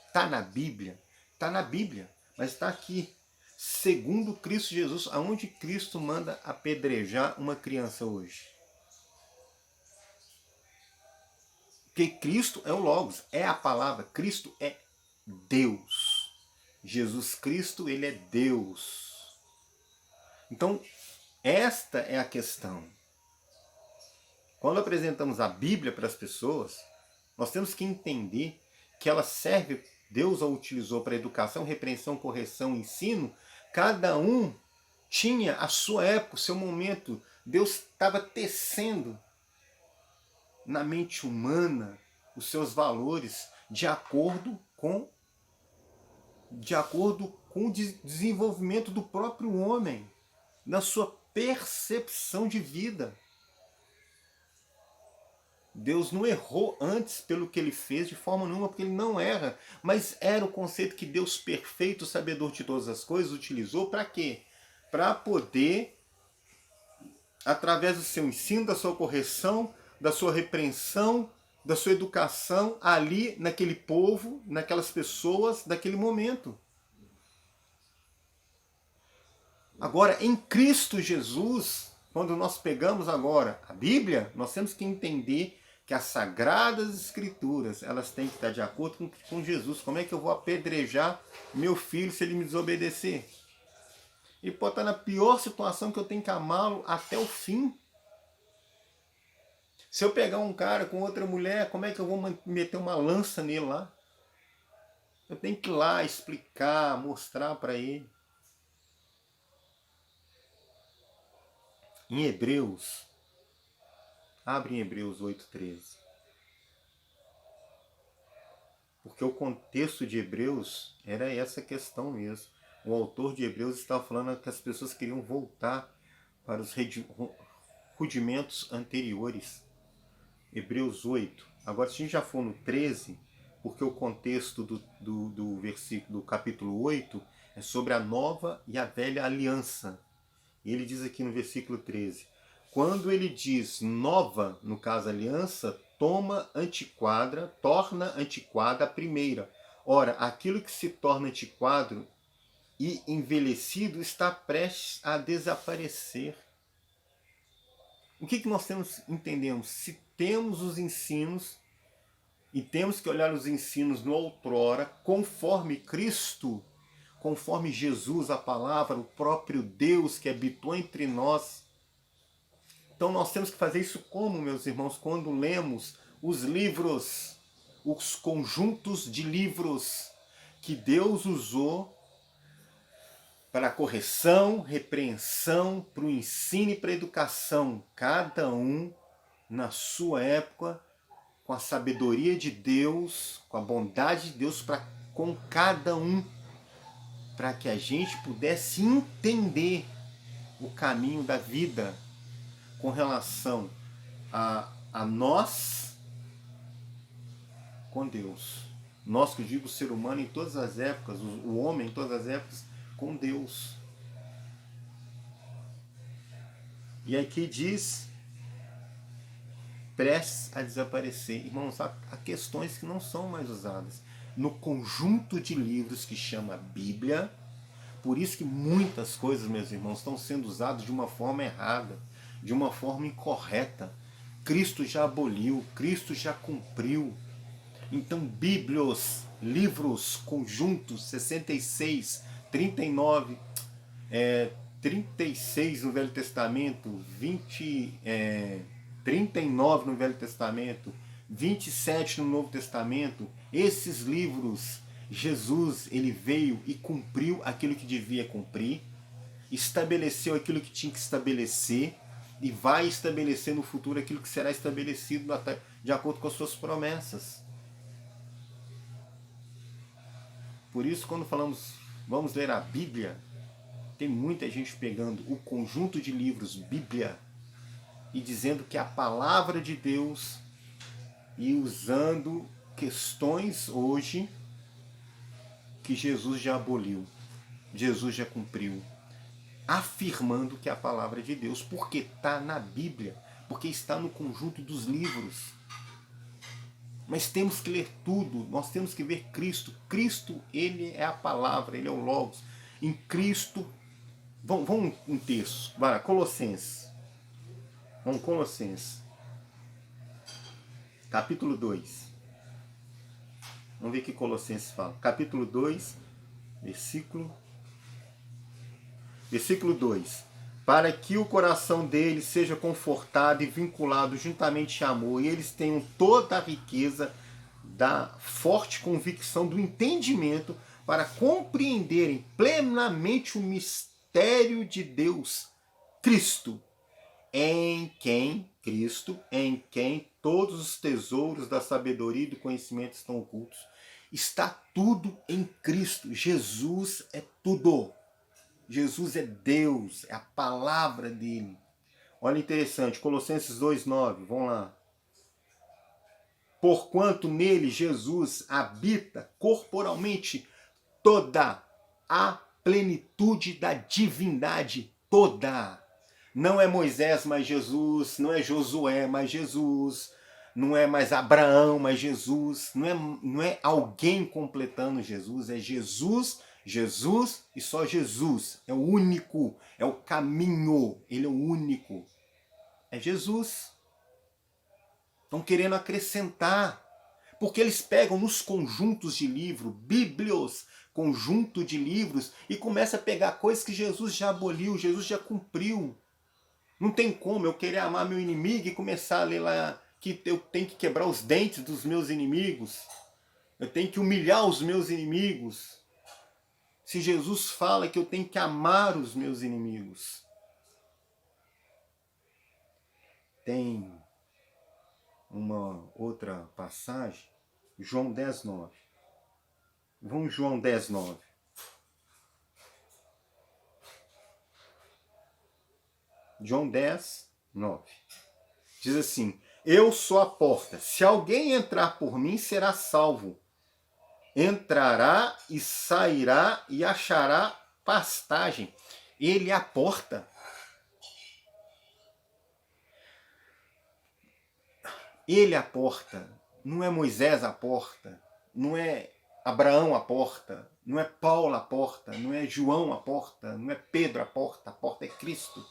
Está na Bíblia? Está na Bíblia, mas está aqui. Segundo Cristo Jesus, aonde Cristo manda apedrejar uma criança hoje? Porque Cristo é o Logos, é a palavra. Cristo é Deus. Jesus Cristo, ele é Deus. Então, esta é a questão. Quando apresentamos a Bíblia para as pessoas, nós temos que entender que ela serve, Deus a utilizou para educação, repreensão, correção, ensino. Cada um tinha a sua época, o seu momento. Deus estava tecendo na mente humana os seus valores de acordo com o desenvolvimento do próprio homem, na sua percepção de vida. Deus não errou antes pelo que ele fez de forma nenhuma, porque ele não erra, mas era o conceito que Deus perfeito, sabedor de todas as coisas, utilizou para quê? Para poder, através do seu ensino, da sua correção, da sua repreensão, da sua educação, ali naquele povo, naquelas pessoas, daquele momento. Agora, em Cristo Jesus, quando nós pegamos agora a Bíblia, nós temos que entender que as Sagradas Escrituras, elas têm que estar de acordo com Jesus. Como é que eu vou apedrejar meu filho se ele me desobedecer? Ele pode estar na pior situação, que eu tenho que amá-lo até o fim. Se eu pegar um cara com outra mulher, como é que eu vou meter uma lança nele lá? Eu tenho que ir lá explicar, mostrar para ele. Em Hebreus, abre em Hebreus 8,13. Porque o contexto de Hebreus era essa questão mesmo. O autor de Hebreus estava falando que as pessoas queriam voltar para os rudimentos anteriores. Hebreus 8. Agora, se a gente já for no 13, porque o contexto do versículo do capítulo 8 é sobre a nova e a velha aliança. E ele diz aqui no versículo 13, quando ele diz nova, no caso aliança, torna antiquada a primeira. Ora, aquilo que se torna antiquado e envelhecido está prestes a desaparecer. O que nós entendemos? Se temos os ensinos, e temos que olhar os ensinos no outrora, conforme Cristo, conforme Jesus, a palavra, o próprio Deus que habitou entre nós. Então nós temos que fazer isso como, meus irmãos? Quando lemos os livros, os conjuntos de livros que Deus usou para a correção, repreensão, para o ensino e para a educação, cada um na sua época, com a sabedoria de Deus, com a bondade de Deus com cada um, para que a gente pudesse entender o caminho da vida com relação a nós com Deus. Nós, que eu digo, o ser humano em todas as épocas, o homem em todas as épocas, com Deus. E aqui diz, prestes a desaparecer. Irmãos, há questões que não são mais usadas. No conjunto de livros que chama Bíblia, por isso que muitas coisas, meus irmãos, estão sendo usadas de uma forma errada, de uma forma incorreta. Cristo já aboliu, Cristo já cumpriu. Então, Bíblios, livros, conjuntos, 66, 39, 36 no Velho Testamento, 39 no Velho Testamento, 27 no Novo Testamento, esses livros, Jesus, ele veio e cumpriu aquilo que devia cumprir, estabeleceu aquilo que tinha que estabelecer e vai estabelecer no futuro aquilo que será estabelecido de acordo com as suas promessas. Por isso, quando falamos, vamos ler a Bíblia, tem muita gente pegando o conjunto de livros Bíblia e dizendo que é a palavra de Deus e usando questões hoje que Jesus já aboliu, Jesus já cumpriu, afirmando que é a palavra de Deus, porque está na Bíblia, porque está no conjunto dos livros. Mas temos que ler tudo, nós temos que ver Cristo. Cristo, ele é a palavra, ele é o Logos. Em Cristo, vamos um texto, vai lá, Colossenses. Vamos, Colossenses. Capítulo 2. Vamos ver o que Colossenses fala. Capítulo 2, versículo 2. Para que o coração deles seja confortado e vinculado juntamente a amor, e eles tenham toda a riqueza da forte convicção do entendimento para compreenderem plenamente o mistério de Deus, Cristo, em quem todos os tesouros da sabedoria e do conhecimento estão ocultos. Está tudo em Cristo. Jesus é tudo. Jesus é Deus, é a palavra dele. Olha interessante, Colossenses 2,9, vamos lá. Porquanto nele, Jesus, habita corporalmente toda a plenitude da divindade, toda. Não é Moisés, mas Jesus, não é Josué, mas Jesus, não é mais Abraão, mas Jesus, não é alguém completando Jesus, é Jesus e só Jesus. É o único, é o caminho, ele é o único. É Jesus. Estão querendo acrescentar, porque eles pegam nos conjuntos de livro, Bíblios, conjunto de livros, e começam a pegar coisas que Jesus já aboliu, Jesus já cumpriu. Não tem como eu querer amar meu inimigo e começar a ler lá que eu tenho que quebrar os dentes dos meus inimigos, eu tenho que humilhar os meus inimigos. Se Jesus fala que eu tenho que amar os meus inimigos. Tem uma outra passagem, João 10,9. Vamos João 10,9. João 10,9. Diz assim: eu sou a porta. Se alguém entrar por mim, será salvo. Entrará e sairá e achará pastagem. Ele é a porta. Ele é a porta, não é Moisés a porta, não é Abraão a porta, não é Paulo a porta, não é João a porta, não é Pedro a porta é Cristo.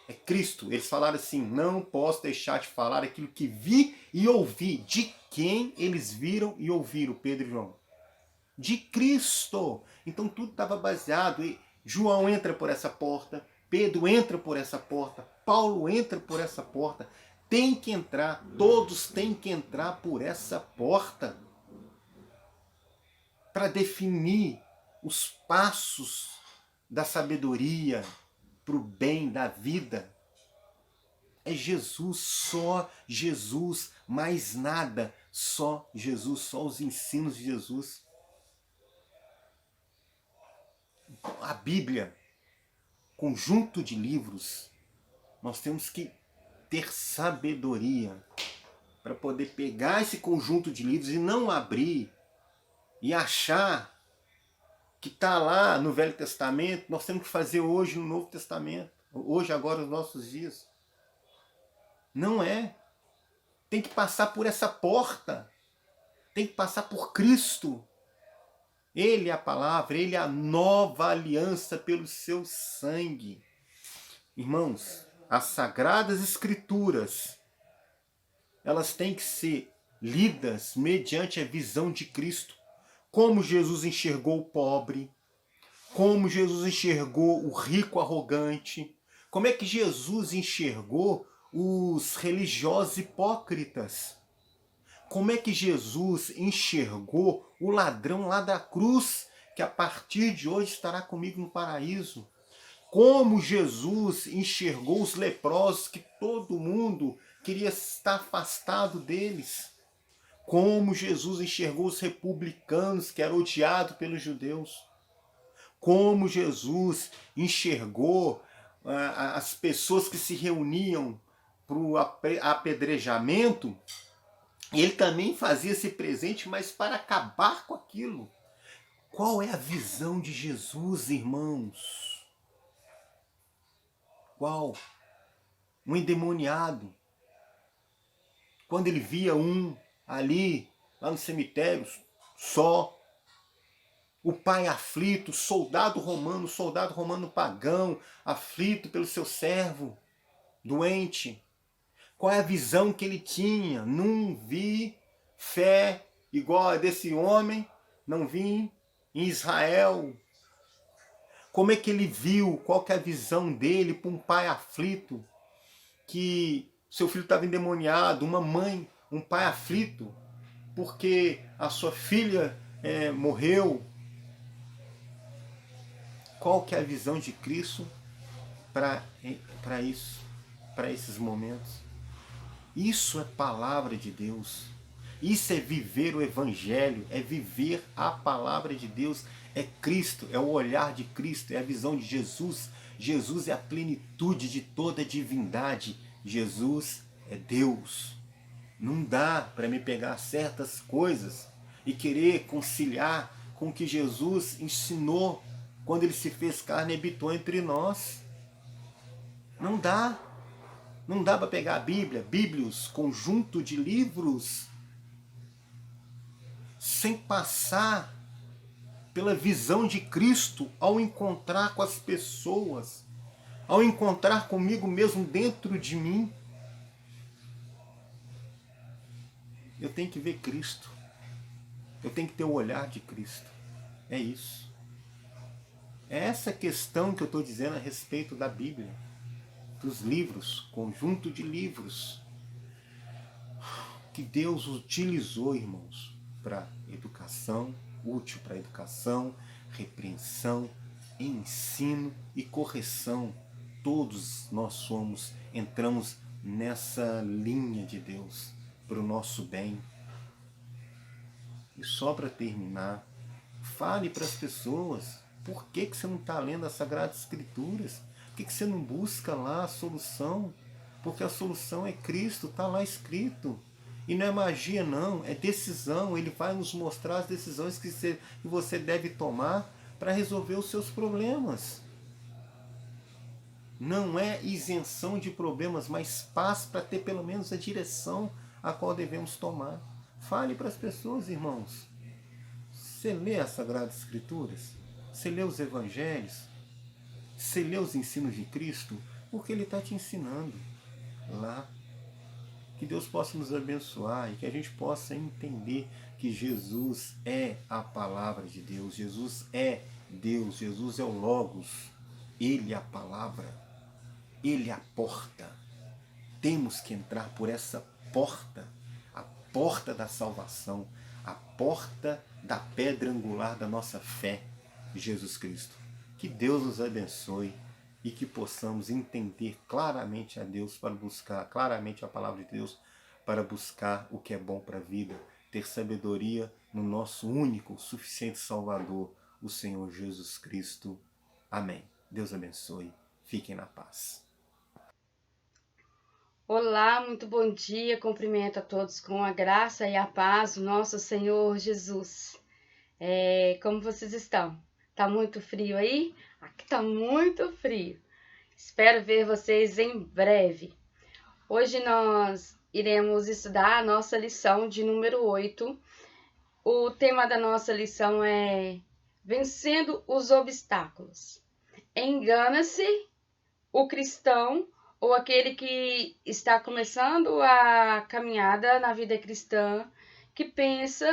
É Cristo. Eles falaram assim, não posso deixar de falar aquilo que vi e ouvi. De quem eles viram e ouviram, Pedro e João? De Cristo. Então tudo estava baseado em João entra por essa porta, Pedro entra por essa porta, Paulo entra por essa porta. Tem que entrar, todos têm que entrar por essa porta para definir os passos da sabedoria para o bem da vida. É Jesus, só Jesus, mais nada, só Jesus, só os ensinos de Jesus. A Bíblia, conjunto de livros, nós temos que ter sabedoria para poder pegar esse conjunto de livros e não abrir e achar que está lá no Velho Testamento, nós temos que fazer hoje no Novo Testamento, hoje, agora, nos nossos dias. Não é. Tem que passar por essa porta, tem que passar por Cristo. Ele é a palavra, Ele é a nova aliança pelo seu sangue. Irmãos, as Sagradas Escrituras, elas têm que ser lidas mediante a visão de Cristo. Como Jesus enxergou o pobre, como Jesus enxergou o rico arrogante, como é que Jesus enxergou os religiosos hipócritas, como é que Jesus enxergou o ladrão lá da cruz, que a partir de hoje estará comigo no paraíso, como Jesus enxergou os leprosos, que todo mundo queria estar afastado deles, como Jesus enxergou os republicanos, que eram odiados pelos judeus, como Jesus enxergou as pessoas que se reuniam para o apedrejamento. Ele também fazia esse presente, mas para acabar com aquilo. Qual é a visão de Jesus, irmãos? Qual? Um endemoniado. Quando ele via um ali, lá no cemitério, só. O pai aflito, soldado romano pagão, aflito pelo seu servo, doente. Qual é a visão que ele tinha? Não vi fé igual a desse homem, não vi em Israel. Como é que ele viu? Qual que é a visão dele para um pai aflito? Que seu filho estava endemoniado, uma mãe, um pai aflito, porque a sua filha morreu. Qual que é a visão de Cristo para isso, para esses momentos? Isso é palavra de Deus. Isso é viver o Evangelho, é viver a palavra de Deus. É Cristo, é o olhar de Cristo, é a visão de Jesus. Jesus é a plenitude de toda a divindade. Jesus é Deus. Não dá para me pegar certas coisas e querer conciliar com o que Jesus ensinou quando ele se fez carne e habitou entre nós. Não dá. Não dá para pegar a Bíblia, Bíblios, conjunto de livros, sem passar pela visão de Cristo ao encontrar com as pessoas, ao encontrar comigo mesmo dentro de mim. Eu tenho que ver Cristo. Eu tenho que ter o olhar de Cristo. É isso. É essa questão que eu estou dizendo a respeito da Bíblia, dos livros, conjunto de livros que Deus utilizou, irmãos, para educação, útil para educação, repreensão, ensino e correção. Todos nós entramos nessa linha de Deus para o nosso bem. E só para terminar, fale para as pessoas, por que você não está lendo as Sagradas Escrituras? Por que você não busca lá a solução? Porque a solução é Cristo, está lá escrito. E não é magia não, é decisão. Ele vai nos mostrar as decisões que você deve tomar para resolver os seus problemas. Não é isenção de problemas, mas paz para ter pelo menos a direção a qual devemos tomar. Fale para as pessoas, irmãos. Você lê as Sagradas Escrituras? Você lê os Evangelhos? Você lê os ensinos de Cristo? Porque Ele está te ensinando lá. Que Deus possa nos abençoar e que a gente possa entender que Jesus é a palavra de Deus. Jesus é Deus. Jesus é o Logos. Ele é a palavra. Ele é a porta. Temos que entrar por essa porta. A porta da salvação. A porta da pedra angular da nossa fé, Jesus Cristo. Que Deus nos abençoe e que possamos entender claramente a Deus para buscar, claramente a palavra de Deus para buscar o que é bom para a vida, ter sabedoria no nosso único, suficiente Salvador, o Senhor Jesus Cristo. Amém. Deus abençoe. Fiquem na paz. Olá, muito bom dia. Cumprimento a todos com a graça e a paz do nosso Senhor Jesus. Como vocês estão? Tá muito frio aí? Aqui tá muito frio. Espero ver vocês em breve. Hoje nós iremos estudar a nossa lição de número 8. O tema da nossa lição é Vencendo os Obstáculos. Engana-se o cristão ou aquele que está começando a caminhada na vida cristã, que pensa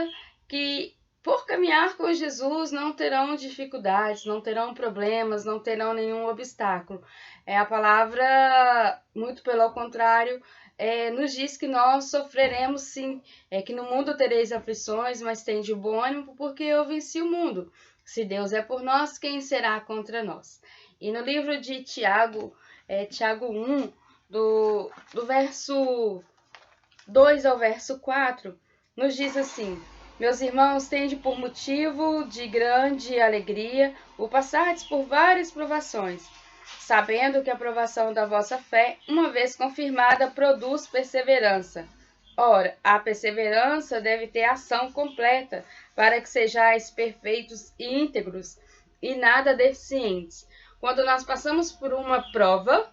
que por caminhar com Jesus não terão dificuldades, não terão problemas, não terão nenhum obstáculo. A palavra, muito pelo contrário, nos diz que nós sofreremos sim, que no mundo tereis aflições, mas tende bom ânimo, porque eu venci o mundo. Se Deus é por nós, quem será contra nós? E no livro de Tiago, Tiago 1, do verso 2 ao verso 4, nos diz assim: Meus irmãos, tende por motivo de grande alegria o passardes por várias provações, sabendo que a provação da vossa fé, uma vez confirmada, produz perseverança. Ora, a perseverança deve ter ação completa, para que sejais perfeitos e íntegros, e nada deficientes. Quando nós passamos por uma prova,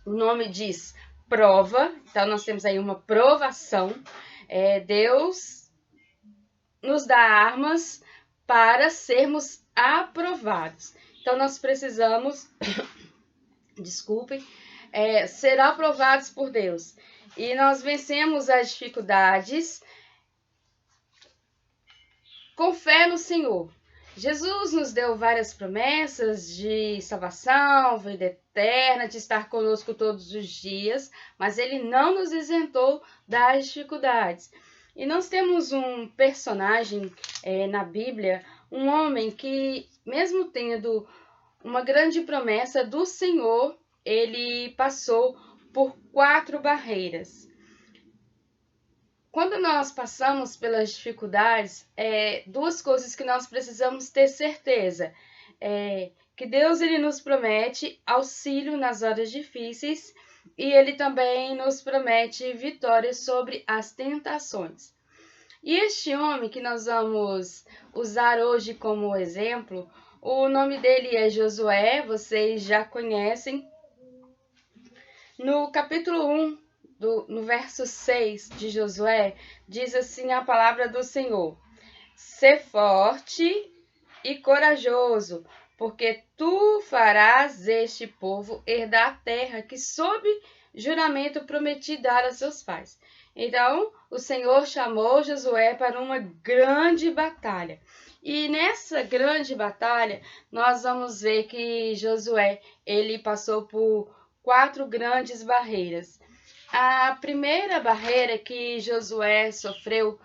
o nome diz prova, então nós temos aí uma provação, Deus nos dá armas para sermos aprovados. Então nós precisamos, ser aprovados por Deus. E nós vencemos as dificuldades com fé no Senhor. Jesus nos deu várias promessas de salvação, vida eterna, de estar conosco todos os dias, mas Ele não nos isentou das dificuldades. E nós temos um personagem na Bíblia, um homem que, mesmo tendo uma grande promessa do Senhor, ele passou por 4 barreiras. Quando nós passamos pelas dificuldades, 2 coisas que nós precisamos ter certeza. Que Deus ele nos promete auxílio nas horas difíceis e Ele também nos promete vitória sobre as tentações. E este homem que nós vamos usar hoje como exemplo, o nome dele é Josué, vocês já conhecem. No capítulo 1, no verso 6 de Josué, diz assim a palavra do Senhor: Sê forte e corajoso, porque tu farás este povo herdar a terra que sob juramento prometi dar a seus pais. Então, o Senhor chamou Josué para uma grande batalha. E nessa grande batalha, nós vamos ver que Josué, ele passou por 4 grandes barreiras. A primeira barreira que Josué sofreu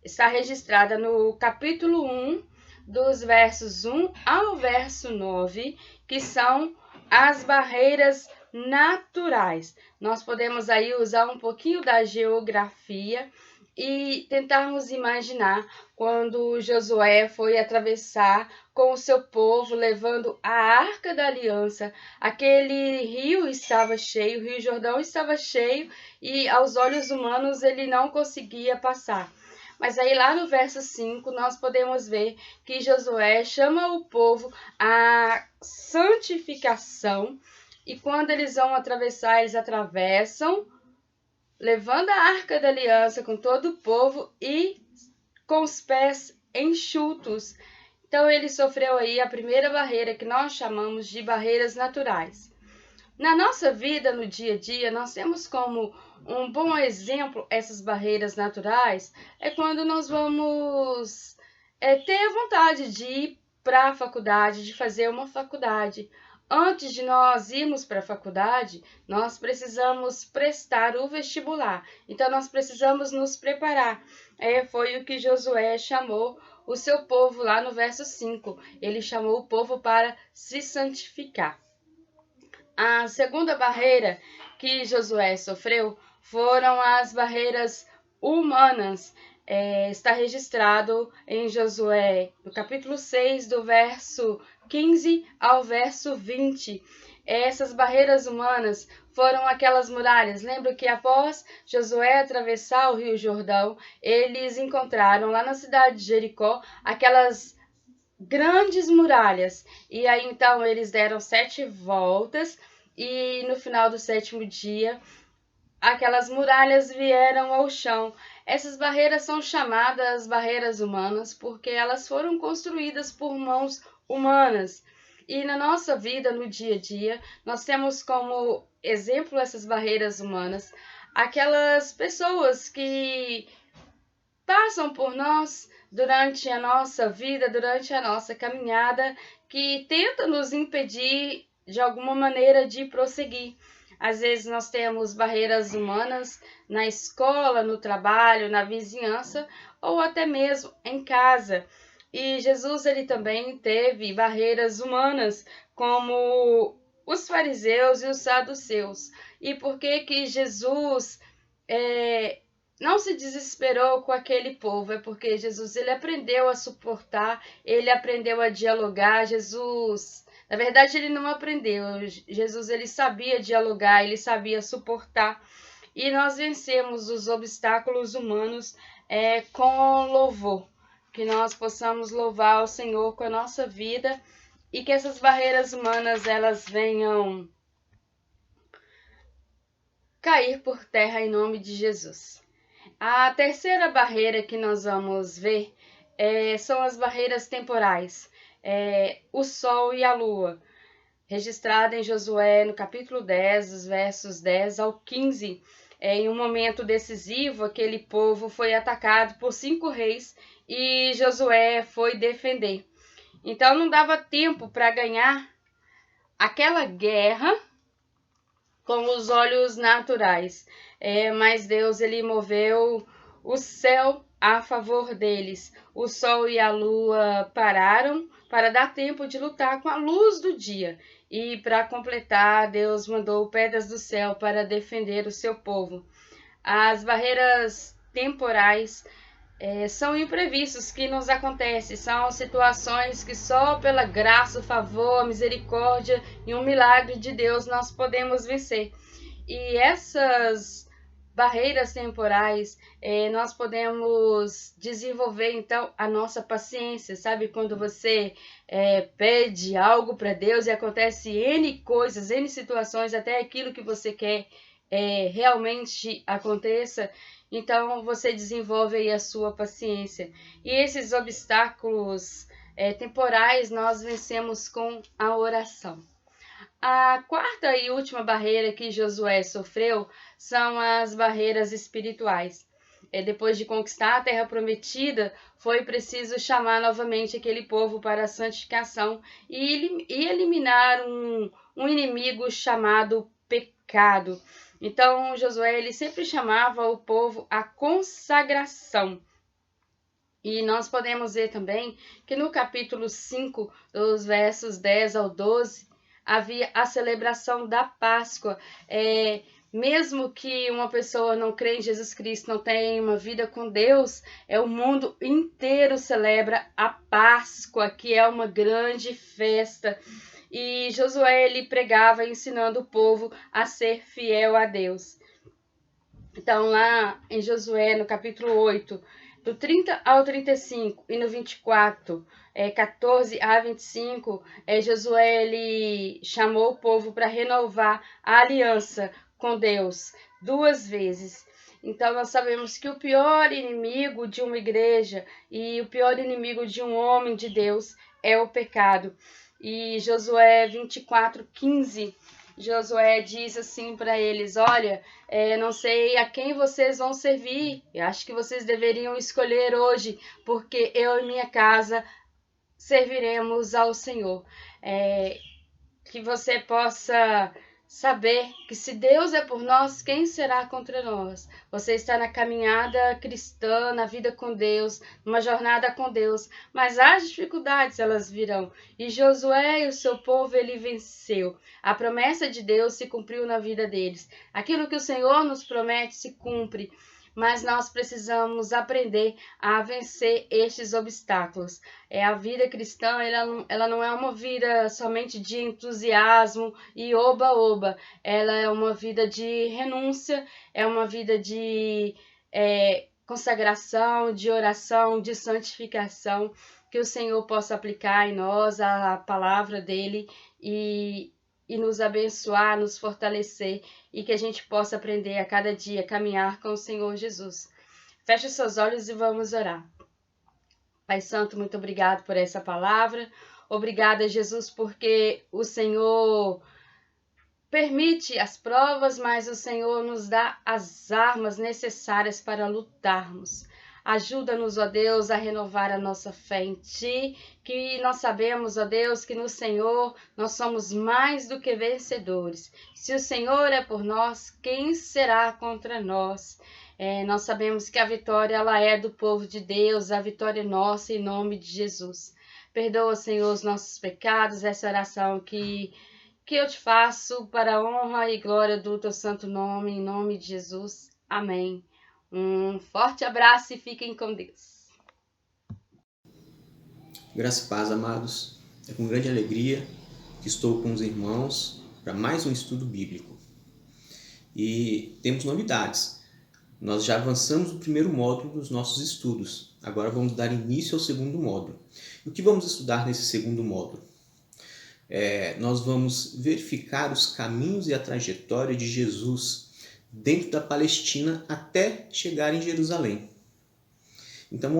está registrada no capítulo 1, dos versos 1 ao verso 9, que são as barreiras naturais. Nós podemos aí usar um pouquinho da geografia e tentarmos imaginar quando Josué foi atravessar com o seu povo, levando a Arca da Aliança. Aquele rio estava cheio, o Rio Jordão estava cheio e aos olhos humanos ele não conseguia passar. Mas aí lá no verso 5 nós podemos ver que Josué chama o povo à santificação e quando eles vão atravessar, eles atravessam levando a arca da aliança com todo o povo e com os pés enxutos. Então ele sofreu aí a primeira barreira que nós chamamos de barreiras naturais. Na nossa vida, no dia a dia, nós temos como um bom exemplo essas barreiras naturais, é quando nós vamos ter vontade de ir para a faculdade, de fazer uma faculdade. Antes de nós irmos para a faculdade, nós precisamos prestar o vestibular. Então, nós precisamos nos preparar. Foi o que Josué chamou o seu povo lá no verso 5. Ele chamou o povo para se santificar. A segunda barreira que Josué sofreu foram as barreiras humanas. Está registrado em Josué, no capítulo 6, do verso 15 ao verso 20. Essas barreiras humanas foram aquelas muralhas. Lembra que após Josué atravessar o Rio Jordão, eles encontraram lá na cidade de Jericó aquelas grandes muralhas. E aí então eles deram 7 voltas e no final do 7º dia aquelas muralhas vieram ao chão. Essas barreiras são chamadas barreiras humanas porque elas foram construídas por mãos humanas. E na nossa vida, no dia a dia, nós temos como exemplo essas barreiras humanas, aquelas pessoas que passam por nós durante a nossa vida, durante a nossa caminhada, que tentam nos impedir de alguma maneira de prosseguir. Às vezes nós temos barreiras humanas na escola, no trabalho, na vizinhança ou até mesmo em casa. E Jesus ele também teve barreiras humanas, como os fariseus e os saduceus. E por que Jesus não se desesperou com aquele povo? É porque Jesus ele aprendeu a suportar, ele aprendeu a dialogar. Jesus, na verdade, ele não aprendeu. Jesus ele sabia dialogar, ele sabia suportar. E nós vencemos os obstáculos humanos com louvor. Que nós possamos louvar o Senhor com a nossa vida e que essas barreiras humanas elas venham cair por terra em nome de Jesus. A terceira barreira que nós vamos ver são as barreiras temporais. O sol e a lua, registrada em Josué no capítulo 10, dos versos 10 ao 15. Em um momento decisivo, aquele povo foi atacado por 5 reis e Josué foi defender. Então não dava tempo para ganhar aquela guerra com os olhos naturais, mas Deus ele moveu o céu a favor deles. O sol e a lua pararam para dar tempo de lutar com a luz do dia. E para completar, Deus mandou pedras do céu para defender o seu povo. As barreiras temporais são imprevistos que nos acontecem, são situações que só pela graça, o favor, a misericórdia e um milagre de Deus nós podemos vencer. E essas barreiras temporais, nós podemos desenvolver então a nossa paciência, sabe? Quando você pede algo para Deus e acontece N coisas, N situações, até aquilo que você quer realmente aconteça, então você desenvolve aí a sua paciência. E esses obstáculos temporais nós vencemos com a oração. A quarta e última barreira que Josué sofreu são as barreiras espirituais. Depois de conquistar a terra prometida, foi preciso chamar novamente aquele povo para a santificação e eliminar um inimigo chamado pecado. Então, Josué ele sempre chamava o povo à consagração. E nós podemos ver também que no capítulo 5, dos versos 10 ao 12, havia a celebração da Páscoa. Mesmo que uma pessoa não crê em Jesus Cristo, não tenha uma vida com Deus, o mundo inteiro celebra a Páscoa, que é uma grande festa. E Josué ele pregava ensinando o povo a ser fiel a Deus. Então lá em Josué, no capítulo 8, do 30 ao 35 e no 24, 14 a 25, Josué ele chamou o povo para renovar a aliança com Deus 2 vezes. Então nós sabemos que o pior inimigo de uma igreja e o pior inimigo de um homem de Deus é o pecado. E Josué 24:15, Josué diz assim para eles: olha, não sei a quem vocês vão servir, eu acho que vocês deveriam escolher hoje, porque eu e minha casa serviremos ao Senhor. Que você possa saber que se Deus é por nós, quem será contra nós? Você está na caminhada cristã, na vida com Deus, numa jornada com Deus, mas as dificuldades elas virão. E Josué e o seu povo, ele venceu. A promessa de Deus se cumpriu na vida deles. Aquilo que o Senhor nos promete se cumpre. Mas nós precisamos aprender a vencer estes obstáculos. A vida cristã, ela não é uma vida somente de entusiasmo e oba-oba. Ela é uma vida de renúncia, é uma vida de consagração, de oração, de santificação. Que o Senhor possa aplicar em nós a palavra dele e nos abençoar, nos fortalecer e que a gente possa aprender a cada dia a caminhar com o Senhor Jesus. Feche os seus olhos e vamos orar. Pai Santo, muito obrigado por essa palavra. Obrigada, Jesus, porque o Senhor permite as provas, mas o Senhor nos dá as armas necessárias para lutarmos. Ajuda-nos, ó Deus, a renovar a nossa fé em Ti, que nós sabemos, ó Deus, que no Senhor nós somos mais do que vencedores. Se o Senhor é por nós, quem será contra nós? Nós sabemos que a vitória ela é do povo de Deus, a vitória é nossa em nome de Jesus. Perdoa, Senhor, os nossos pecados, essa oração que eu te faço para a honra e glória do Teu santo nome, em nome de Jesus. Amém. Um forte abraço e fiquem com Deus. Graça e paz, amados. É com grande alegria que estou com os irmãos para mais um estudo bíblico. E temos novidades. Nós já avançamos o primeiro módulo dos nossos estudos. Agora vamos dar início ao segundo módulo. E o que vamos estudar nesse segundo módulo? Nós vamos verificar os caminhos e a trajetória de Jesus dentro da Palestina até chegar em Jerusalém. Então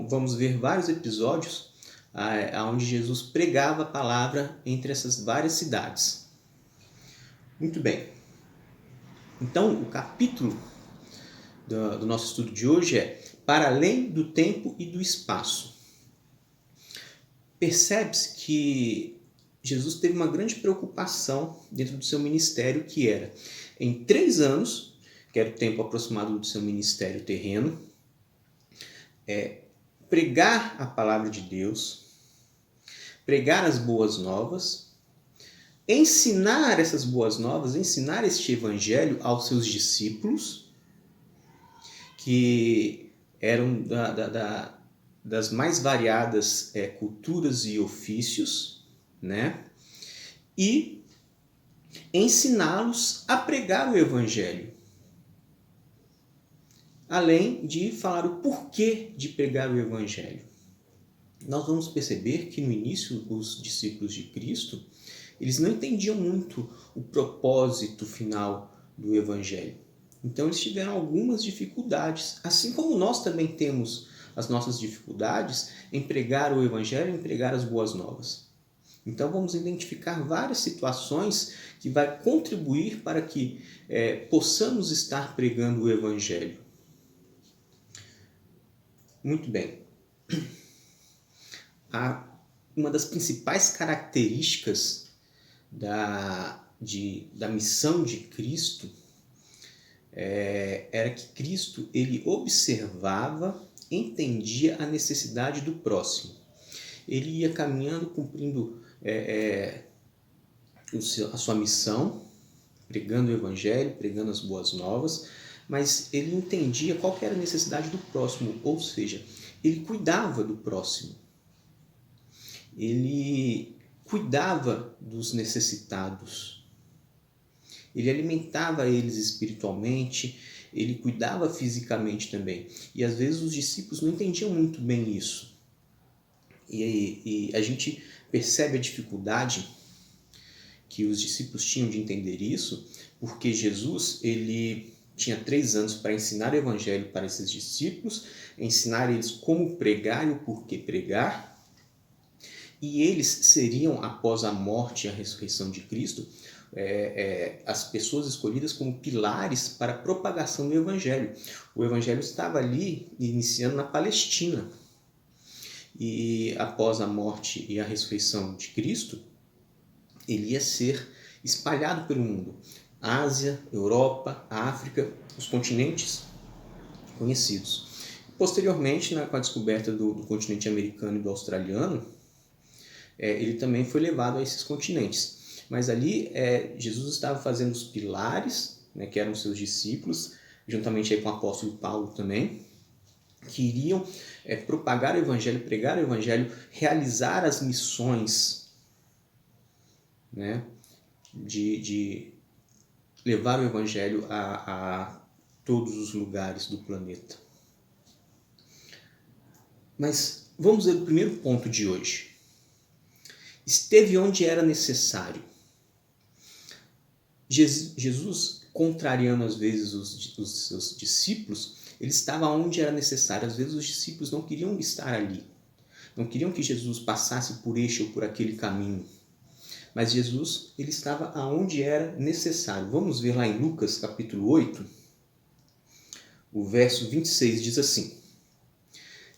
vamos ver vários episódios onde Jesus pregava a palavra entre essas várias cidades. Muito bem. Então o capítulo do nosso estudo de hoje é Para Além do Tempo e do Espaço. Percebe-se que Jesus teve uma grande preocupação dentro do seu ministério, que era, em 3 anos, que era o tempo aproximado do seu ministério terreno, pregar a palavra de Deus, pregar as boas novas, ensinar essas boas novas, ensinar este evangelho aos seus discípulos, que eram das mais variadas culturas e ofícios, né? E ensiná-los a pregar o evangelho, além de falar o porquê de pregar o evangelho. Nós vamos perceber que no início os discípulos de Cristo, eles não entendiam muito o propósito final do evangelho. Então eles tiveram algumas dificuldades, assim como nós também temos as nossas dificuldades em pregar o evangelho, em pregar as boas novas. Então vamos identificar várias situações que vai contribuir para que possamos estar pregando o evangelho. Muito bem. Uma das principais características da missão de Cristo era que Cristo ele observava, entendia a necessidade do próximo. Ele ia caminhando, cumprindo a sua missão, pregando o evangelho, pregando as boas novas, mas ele entendia qual que era a necessidade do próximo, ou seja, ele cuidava do próximo. Ele cuidava dos necessitados. Ele alimentava eles espiritualmente, ele cuidava fisicamente também. E às vezes os discípulos não entendiam muito bem isso. E a gente percebe a dificuldade que os discípulos tinham de entender isso, porque Jesus ele tinha 3 anos para ensinar o evangelho para esses discípulos, ensinar eles como pregar e o porquê pregar. E eles seriam, após a morte e a ressurreição de Cristo, as pessoas escolhidas como pilares para a propagação do Evangelho. O Evangelho estava ali iniciando na Palestina. E após a morte e a ressurreição de Cristo, ele ia ser espalhado pelo mundo. Ásia, Europa, África, os continentes conhecidos. Posteriormente, com a descoberta do continente americano e do australiano, ele também foi levado a esses continentes. Mas ali Jesus estava fazendo os pilares, né, que eram seus discípulos, juntamente aí com o apóstolo Paulo também, que iriam propagar o evangelho, pregar o evangelho, realizar as missões, né, de levar o evangelho a todos os lugares do planeta. Mas vamos ver o primeiro ponto de hoje. Esteve onde era necessário. Jesus, contrariando às vezes os seus discípulos, ele estava onde era necessário. Às vezes os discípulos não queriam estar ali. Não queriam que Jesus passasse por este ou por aquele caminho. Mas Jesus, ele estava aonde era necessário. Vamos ver lá em Lucas capítulo 8, o verso 26 diz assim: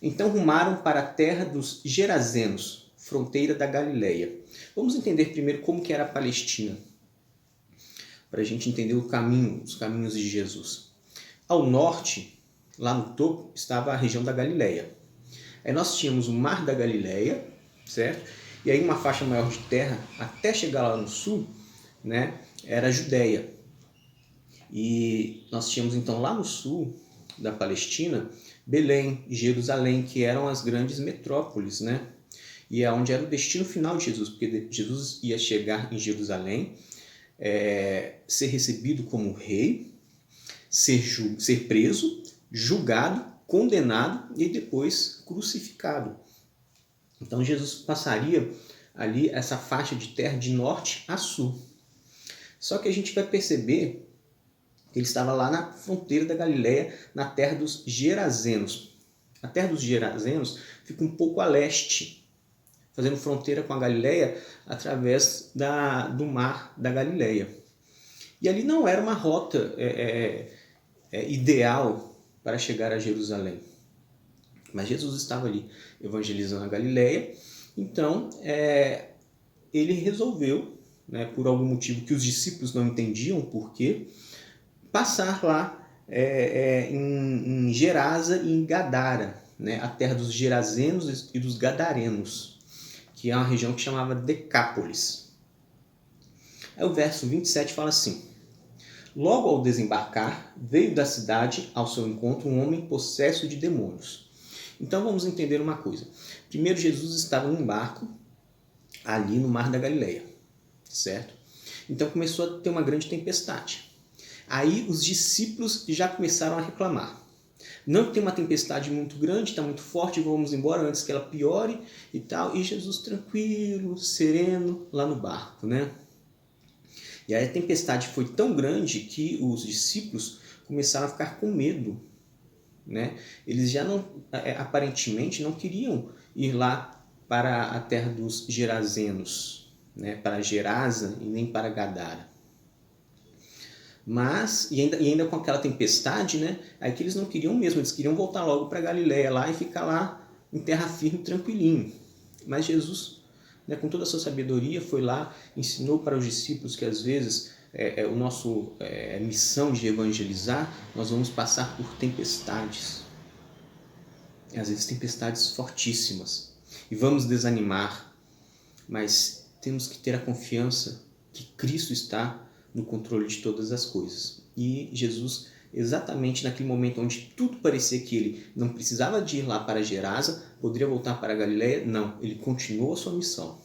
Então rumaram para a terra dos Gerazenos, fronteira da Galileia. Vamos entender primeiro como que era a Palestina, para a gente entender os caminhos de Jesus. Ao norte, lá no topo, estava a região da Galileia. Aí nós tínhamos o Mar da Galileia, certo? E aí uma faixa maior de terra, até chegar lá no sul, né, era a Judéia. E nós tínhamos então lá no sul da Palestina, Belém e Jerusalém, que eram as grandes metrópoles, né? E é onde era o destino final de Jesus, porque Jesus ia chegar em Jerusalém, ser recebido como rei, ser preso, julgado, condenado e depois crucificado. Então Jesus passaria ali essa faixa de terra de norte a sul. Só que a gente vai perceber que ele estava lá na fronteira da Galileia, na terra dos Gerazenos. A terra dos Gerazenos fica um pouco a leste, fazendo fronteira com a Galileia através do mar da Galileia. E ali não era uma rota ideal para chegar a Jerusalém. Mas Jesus estava ali evangelizando a Galileia, então ele resolveu, né, por algum motivo que os discípulos não entendiam por quê, passar lá em Gerasa e em Gadara, né, a terra dos Gerazenos e dos Gadarenos, que é uma região que chamava Decápolis. Aí o verso 27 fala assim: Logo ao desembarcar, veio da cidade ao seu encontro um homem possesso de demônios. Então vamos entender uma coisa. Primeiro, Jesus estava num barco ali no Mar da Galileia, certo? Então começou a ter uma grande tempestade. Aí os discípulos já começaram a reclamar. Não tem uma tempestade muito grande, está muito forte, vamos embora antes que ela piore e tal. E Jesus tranquilo, sereno, lá no barco, né? E aí a tempestade foi tão grande que os discípulos começaram a ficar com medo, né? Eles já aparentemente não queriam ir lá para a terra dos Gerazenos, né? Para Gerasa e nem para Gadara. Mas, e ainda com aquela tempestade, né? Aí que eles não queriam mesmo, eles queriam voltar logo para Galileia lá e ficar lá em terra firme, tranquilinho. Mas Jesus, né, com toda a sua sabedoria, foi lá, ensinou para os discípulos que às vezes o nosso missão de evangelizar, nós vamos passar por tempestades. E às vezes tempestades fortíssimas. E vamos desanimar, mas temos que ter a confiança que Cristo está no controle de todas as coisas. E Jesus, exatamente naquele momento onde tudo parecia que ele não precisava de ir lá para Gerasa, poderia voltar para a Galileia, não, ele continuou a sua missão.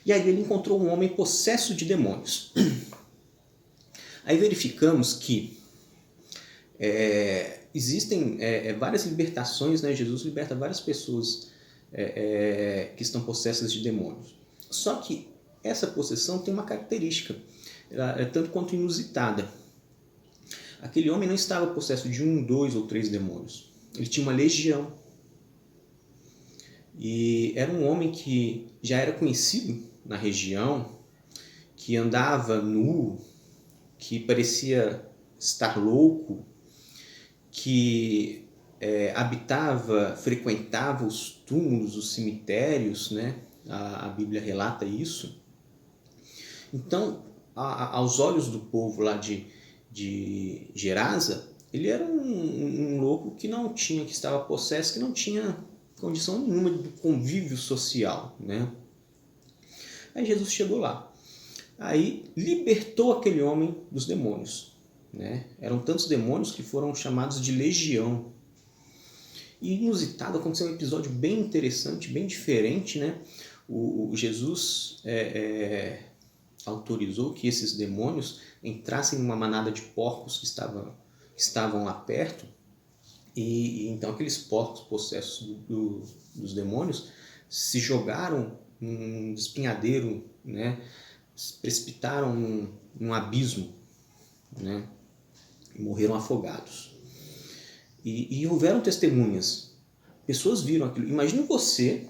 E aí ele encontrou um homem possesso de demônios. Aí verificamos que existem várias libertações, né? Jesus liberta várias pessoas que estão possessas de demônios. Só que essa possessão tem uma característica, ela é tanto quanto inusitada. aquele homem não estava possesso de 1, 2 ou 3 demônios. Ele tinha uma legião. E era um homem que já era conhecido na região, que andava nu, que parecia estar louco, que frequentava os túmulos, os cemitérios, né? A Bíblia relata isso. Então, aos olhos do povo lá de Gerasa, ele era um louco que estava possesso, que não tinha condição nenhuma do convívio social, né? Aí Jesus chegou lá. Aí libertou aquele homem dos demônios, né? Eram tantos demônios que foram chamados de legião. E inusitado, aconteceu um episódio bem interessante, bem diferente, né? O Jesus autorizou que esses demônios entrassem numa manada de porcos que estavam lá perto, e então aqueles porcos possessos dos demônios se jogaram num espinhadeiro, né? Se precipitaram num abismo, né? E morreram afogados. E houveram testemunhas, pessoas viram aquilo. Imagina você,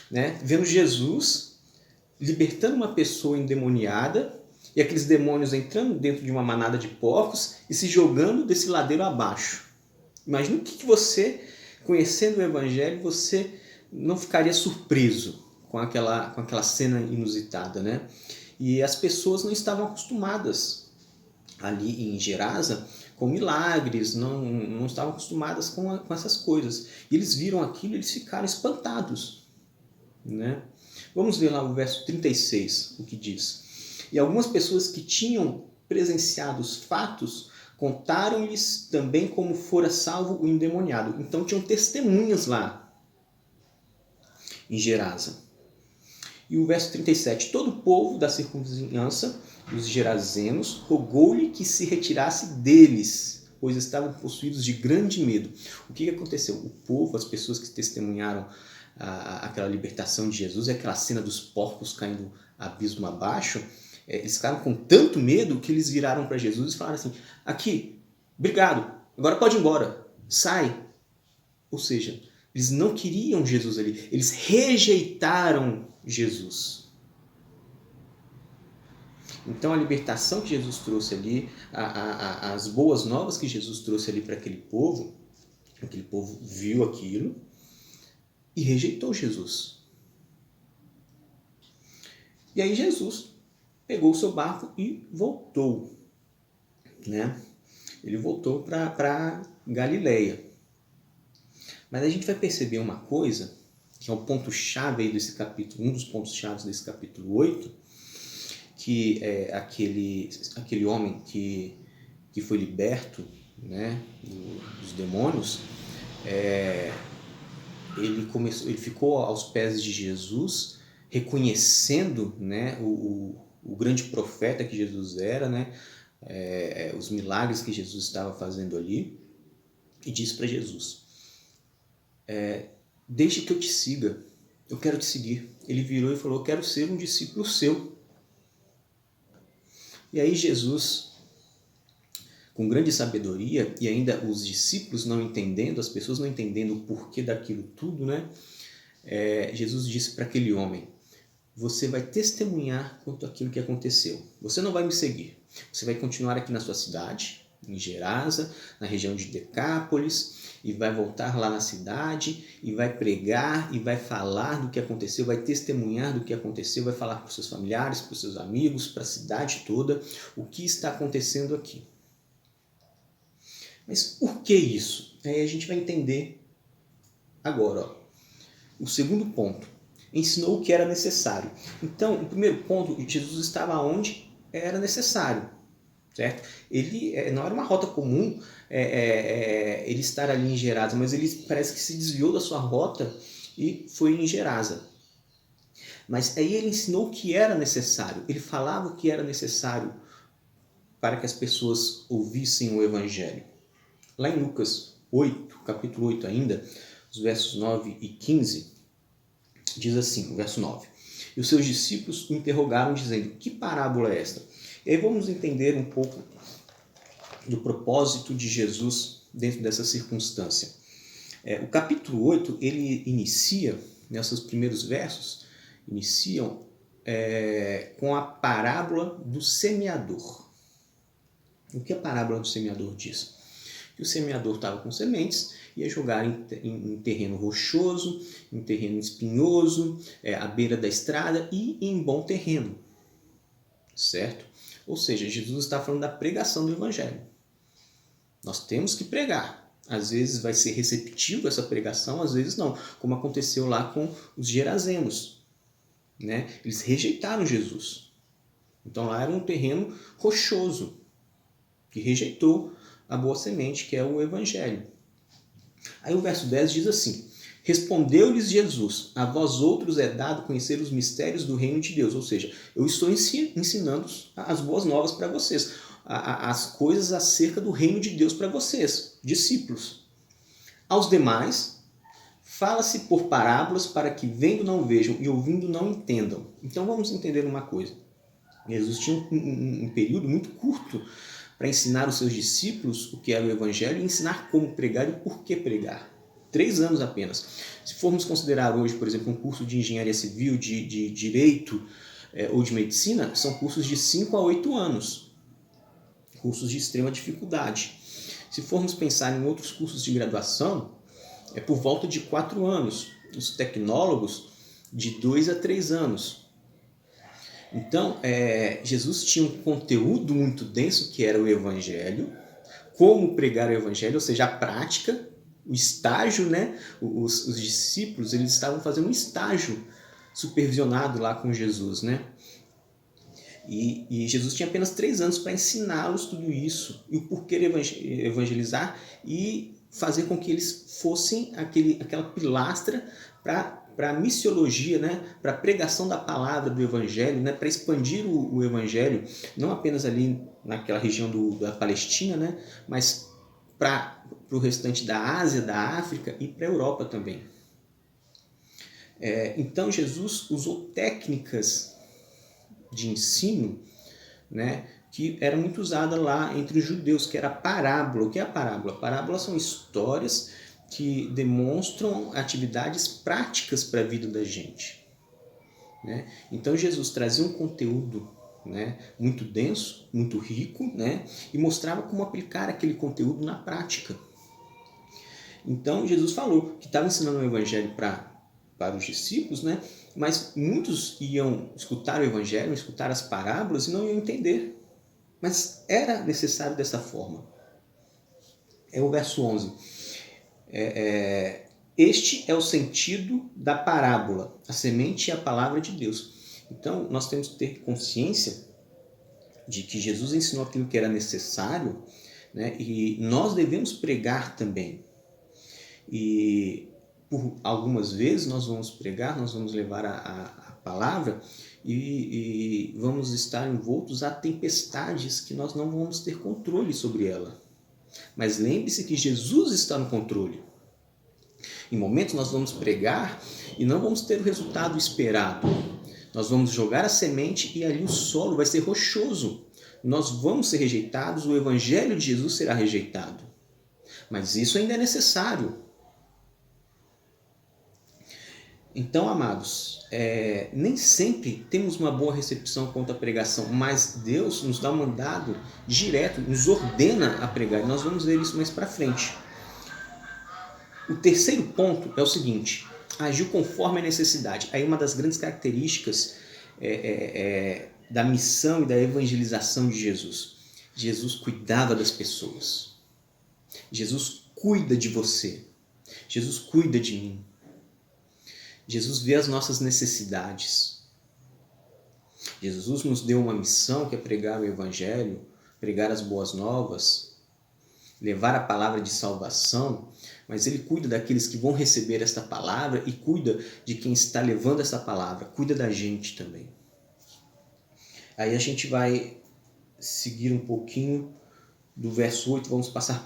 né, vendo Jesus libertando uma pessoa endemoniada e aqueles demônios entrando dentro de uma manada de porcos e se jogando desse ladeiro abaixo. Imagina o que você, conhecendo o Evangelho, você não ficaria surpreso com aquela cena inusitada, né? E as pessoas não estavam acostumadas ali em Gerasa com milagres, não estavam acostumadas com essas coisas. E eles viram aquilo e eles ficaram espantados, né? Vamos ver lá o verso 36, o que diz. E algumas pessoas que tinham presenciado os fatos contaram-lhes também como fora salvo o endemoniado. Então tinham testemunhas lá em Gerasa. E o verso 37, todo o povo da circunvizinhança, os gerazenos, rogou-lhe que se retirasse deles, pois estavam possuídos de grande medo. O que aconteceu? O povo, as pessoas que testemunharam aquela libertação de Jesus, e aquela cena dos porcos caindo abismo abaixo, eles ficaram com tanto medo que eles viraram para Jesus e falaram assim: aqui, obrigado, agora pode ir embora, sai. Ou seja, eles não queriam Jesus ali, eles rejeitaram Jesus. Então a libertação que Jesus trouxe ali, as boas novas que Jesus trouxe ali para aquele povo viu aquilo e rejeitou Jesus. E aí Jesus pegou o seu barco e voltou, né? Ele voltou para Galileia. Mas a gente vai perceber uma coisa, que é o ponto-chave aí desse capítulo, um dos pontos-chave desse capítulo 8, que é aquele homem que foi liberto, né, dos demônios, ele ficou aos pés de Jesus, reconhecendo, né, o grande profeta que Jesus era, né, os milagres que Jesus estava fazendo ali, e disse para Jesus: deixe que eu te siga, eu quero te seguir. Ele virou e falou: eu quero ser um discípulo seu. E aí Jesus, com grande sabedoria, e ainda os discípulos não entendendo, as pessoas não entendendo o porquê daquilo tudo, né? Jesus disse para aquele homem: você vai testemunhar quanto àquilo que aconteceu. Você não vai me seguir. Você vai continuar aqui na sua cidade, em Gerasa, na região de Decápolis, e vai voltar lá na cidade, e vai pregar, e vai falar do que aconteceu, vai testemunhar do que aconteceu, vai falar para os seus familiares, para os seus amigos, para a cidade toda, o que está acontecendo aqui. Mas por que isso? Aí a gente vai entender agora. Ó. O segundo ponto, ensinou o que era necessário. Então, o primeiro ponto, Jesus estava onde era necessário. Certo? Ele não era uma rota comum ele estar ali em Gerasa, mas ele parece que se desviou da sua rota e foi em Gerasa. Mas aí ele ensinou o que era necessário, ele falava o que era necessário para que as pessoas ouvissem o Evangelho. Lá em Lucas 8, capítulo 8 ainda, os versos 9 e 15, diz assim, o verso 9: e os seus discípulos o interrogaram dizendo: que parábola é esta? E aí vamos entender um pouco do propósito de Jesus dentro dessa circunstância. O capítulo 8, ele inicia, nesses primeiros versos, iniciam com a parábola do semeador. O que a parábola do semeador diz? Que o semeador estava com sementes, ia jogar em terreno rochoso, em terreno espinhoso, à beira da estrada e em bom terreno. Certo? Ou seja, Jesus está falando da pregação do Evangelho. Nós temos que pregar. Às vezes vai ser receptivo essa pregação, às vezes não. Como aconteceu lá com os gerazenos. Né? Eles rejeitaram Jesus. Então lá era um terreno rochoso, que rejeitou a boa semente, que é o Evangelho. Aí o verso 10 diz assim: respondeu-lhes Jesus, a vós outros é dado conhecer os mistérios do reino de Deus. Ou seja, eu estou ensinando as boas novas para vocês, as coisas acerca do reino de Deus para vocês, discípulos. Aos demais, fala-se por parábolas para que vendo não vejam e ouvindo não entendam. Então vamos entender uma coisa. Jesus tinha um período muito curto para ensinar os seus discípulos o que era o Evangelho e ensinar como pregar e por que pregar. 3 anos apenas. Se formos considerar hoje, por exemplo, um curso de engenharia civil, de direito ou de medicina, são cursos de 5 a 8 anos. Cursos de extrema dificuldade. Se formos pensar em outros cursos de graduação, é por volta de 4 anos. Os tecnólogos, de 2 a 3 anos. Então, Jesus tinha um conteúdo muito denso, que era o Evangelho, como pregar o Evangelho, ou seja, a prática, o estágio, né? Os discípulos, eles estavam fazendo um estágio supervisionado lá com Jesus, né? E Jesus tinha apenas 3 anos para ensiná-los tudo isso, e o porquê evangelizar e fazer com que eles fossem aquela pilastra para a missiologia, né? Para a pregação da palavra do Evangelho, né? Para expandir o Evangelho, não apenas ali naquela região da Palestina, né? Mas para o restante da Ásia, da África e para a Europa também. Então Jesus usou técnicas de ensino, né? Que era muito usada lá entre os judeus, que era a parábola. O que é a parábola? Parábolas são histórias que demonstram atividades práticas para a vida da gente. Né? Então Jesus trazia um conteúdo, né, muito denso, muito rico, né, e mostrava como aplicar aquele conteúdo na prática. Então Jesus falou que estava ensinando o Evangelho para os discípulos, né, mas muitos iam escutar o Evangelho, escutar as parábolas e não iam entender. Mas era necessário dessa forma. É o verso 11. Este é o sentido da parábola, a semente é a palavra de Deus. Então, nós temos que ter consciência de que Jesus ensinou aquilo que era necessário, né? E nós devemos pregar também. E por algumas vezes nós vamos pregar, nós vamos levar a palavra e vamos estar envoltos a tempestades que nós não vamos ter controle sobre ela. Mas lembre-se que Jesus está no controle. Em momentos nós vamos pregar e não vamos ter o resultado esperado. Nós vamos jogar a semente e ali o solo vai ser rochoso. Nós vamos ser rejeitados, o Evangelho de Jesus será rejeitado. Mas isso ainda é necessário. Então, amados, nem sempre temos uma boa recepção quanto à pregação, mas Deus nos dá um mandado direto, nos ordena a pregar. E nós vamos ver isso mais para frente. O terceiro ponto é o seguinte: agiu conforme a necessidade. Aí uma das grandes características da missão e da evangelização de Jesus. Jesus cuidava das pessoas. Jesus cuida de você. Jesus cuida de mim. Jesus vê as nossas necessidades. Jesus nos deu uma missão que é pregar o Evangelho, pregar as boas novas, levar a palavra de salvação, mas Ele cuida daqueles que vão receber esta palavra e cuida de quem está levando essa palavra, cuida da gente também. Aí a gente vai seguir um pouquinho do verso 8, vamos passar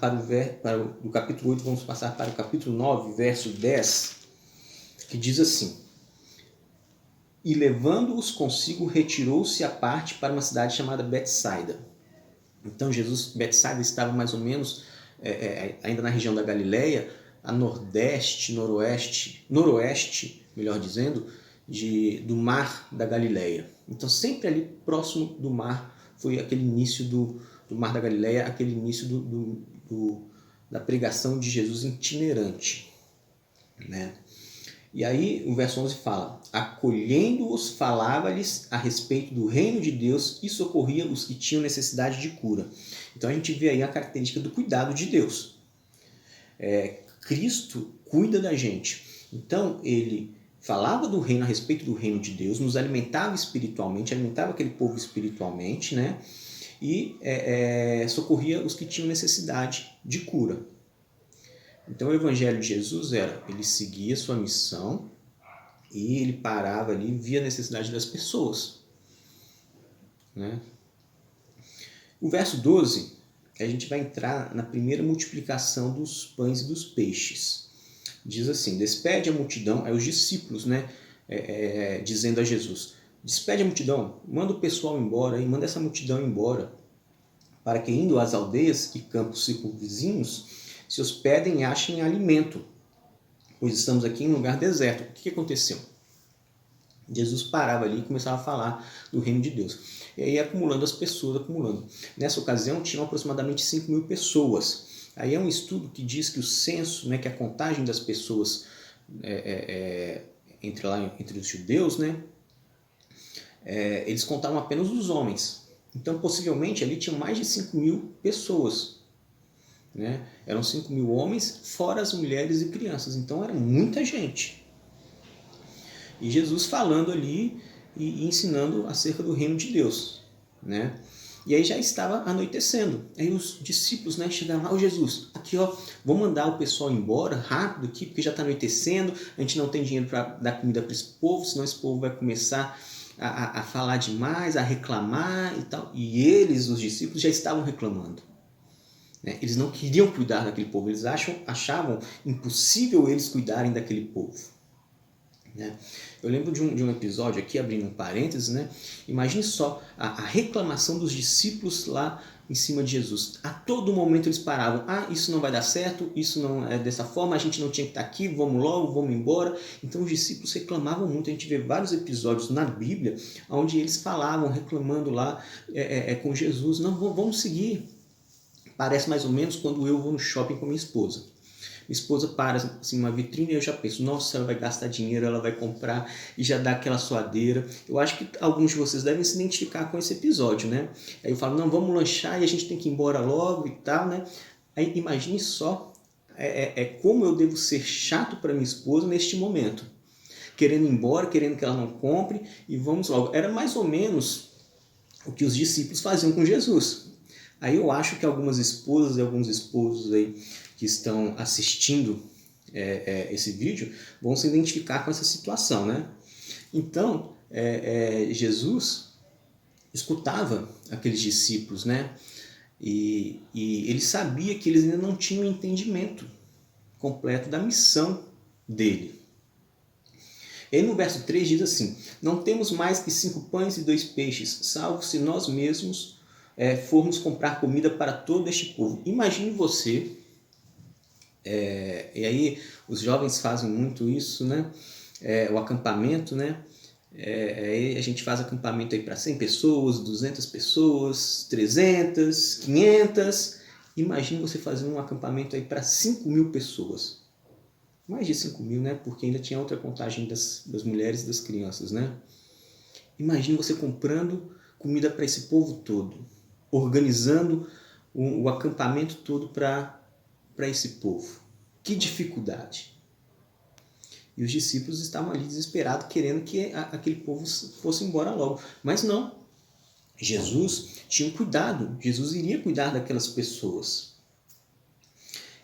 do capítulo 8, vamos passar para o capítulo 9, verso 10, que diz assim: e levando-os consigo, retirou-se à parte para uma cidade chamada Betsaida. Então Jesus, Betsaida estava mais ou menos ainda na região da Galileia, a noroeste, melhor dizendo, do mar da Galileia. Então sempre ali próximo do mar foi aquele início do mar da Galileia, aquele início da pregação de Jesus itinerante, né? E aí o verso 11 fala: acolhendo-os, falava-lhes a respeito do reino de Deus e socorria os que tinham necessidade de cura. Então a gente vê aí a característica do cuidado de Deus. Cristo cuida da gente. Então ele falava do reino, a respeito do reino de Deus, nos alimentava espiritualmente, alimentava aquele povo espiritualmente, né? E socorria os que tinham necessidade de cura. Então o evangelho de Jesus ele seguia sua missão e ele parava ali e via a necessidade das pessoas, né? O verso 12, a gente vai entrar na primeira multiplicação dos pães e dos peixes. Diz assim: despede a multidão, os discípulos, né, dizendo a Jesus: despede a multidão, manda o pessoal embora, manda essa multidão embora, para que indo às aldeias e campos circunvizinhos se hospedem e achem alimento, pois estamos aqui em um lugar deserto. O que aconteceu? Jesus parava ali e começava a falar do reino de Deus. E aí acumulando as pessoas, acumulando. Nessa ocasião tinham aproximadamente 5.000 pessoas. Aí é um estudo que diz que o censo, né, que a contagem das pessoas entre os judeus, né, eles contavam apenas os homens. Então possivelmente ali tinham mais de 5.000 pessoas. Né? Eram 5.000 homens, fora as mulheres e crianças. Então era muita gente. E Jesus falando ali e ensinando acerca do reino de Deus, né? E aí já estava anoitecendo. Aí os discípulos, né, chegaram lá: Jesus, aqui ó, vou mandar o pessoal embora rápido aqui, porque já está anoitecendo, a gente não tem dinheiro para dar comida para esse povo, senão esse povo vai começar a falar demais, a reclamar e tal. E eles, os discípulos, já estavam reclamando. Eles não queriam cuidar daquele povo, eles achavam impossível eles cuidarem daquele povo. Né? Eu lembro de um episódio aqui, abrindo um parênteses, né? Imagine só a reclamação dos discípulos lá em cima de Jesus. A todo momento eles paravam: isso não vai dar certo, isso não é dessa forma, a gente não tinha que estar aqui, vamos logo, vamos embora. Então os discípulos reclamavam muito. A gente vê vários episódios na Bíblia onde eles falavam, reclamando lá com Jesus: não, vamos seguir. Parece mais ou menos quando eu vou no shopping com minha esposa. Minha esposa para assim, uma vitrine e eu já penso: nossa, ela vai gastar dinheiro, ela vai comprar, e já dá aquela suadeira. Eu acho que alguns de vocês devem se identificar com esse episódio, né? Aí eu falo: não, vamos lanchar e a gente tem que ir embora logo e tal, né? Aí imagine só como eu devo ser chato para minha esposa neste momento. Querendo ir embora, querendo que ela não compre e vamos logo. Era mais ou menos o que os discípulos faziam com Jesus. Aí eu acho que algumas esposas e alguns esposos aí que estão assistindo esse vídeo vão se identificar com essa situação, né? Então, Jesus escutava aqueles discípulos, né? E ele sabia que eles ainda não tinham entendimento completo da missão dele. E aí no verso 3 diz assim: não temos mais que 5 pães e 2 peixes, salvo se nós mesmos formos comprar comida para todo este povo. Imagine você, e aí os jovens fazem muito isso, né? O acampamento, né? Aí a gente faz acampamento aí para 100 pessoas, 200 pessoas, 300, 500. Imagine você fazer um acampamento aí para 5.000 pessoas. Mais de 5.000, né? Porque ainda tinha outra contagem das mulheres e das crianças, né? Imagine você comprando comida para esse povo todo, organizando o acampamento todo para esse povo. Que dificuldade! E os discípulos estavam ali desesperados, querendo que aquele povo fosse embora logo. Mas não. Jesus tinha um cuidado. Jesus iria cuidar daquelas pessoas.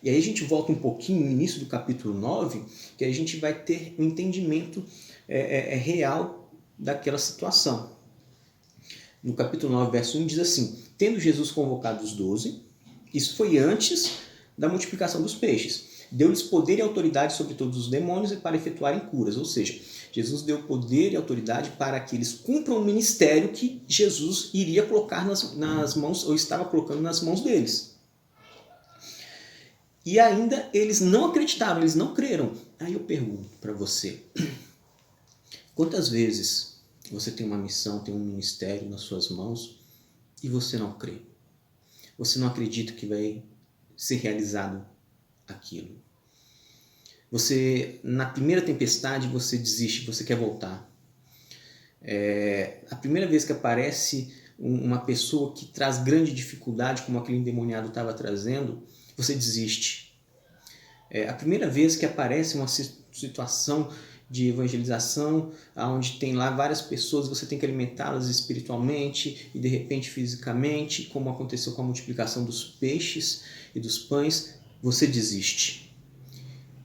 E aí a gente volta um pouquinho no início do capítulo 9, que a gente vai ter um entendimento real daquela situação. No capítulo 9, verso 1, diz assim: tendo Jesus convocado os 12, isso foi antes da multiplicação dos peixes, deu-lhes poder e autoridade sobre todos os demônios e para efetuarem curas. Ou seja, Jesus deu poder e autoridade para que eles cumpram o ministério que Jesus iria colocar nas mãos, ou estava colocando nas mãos deles. E ainda eles não acreditaram, eles não creram. Aí eu pergunto para você, quantas vezes você tem uma missão, tem um ministério nas suas mãos e você não crê? Você não acredita que vai ser realizado aquilo? Você, na primeira tempestade, você desiste, você quer voltar. A primeira vez que aparece uma pessoa que traz grande dificuldade, como aquele endemoniado estava trazendo, você desiste. A primeira vez que aparece uma situação de evangelização, onde tem lá várias pessoas, você tem que alimentá-las espiritualmente e de repente fisicamente, como aconteceu com a multiplicação dos peixes e dos pães, você desiste.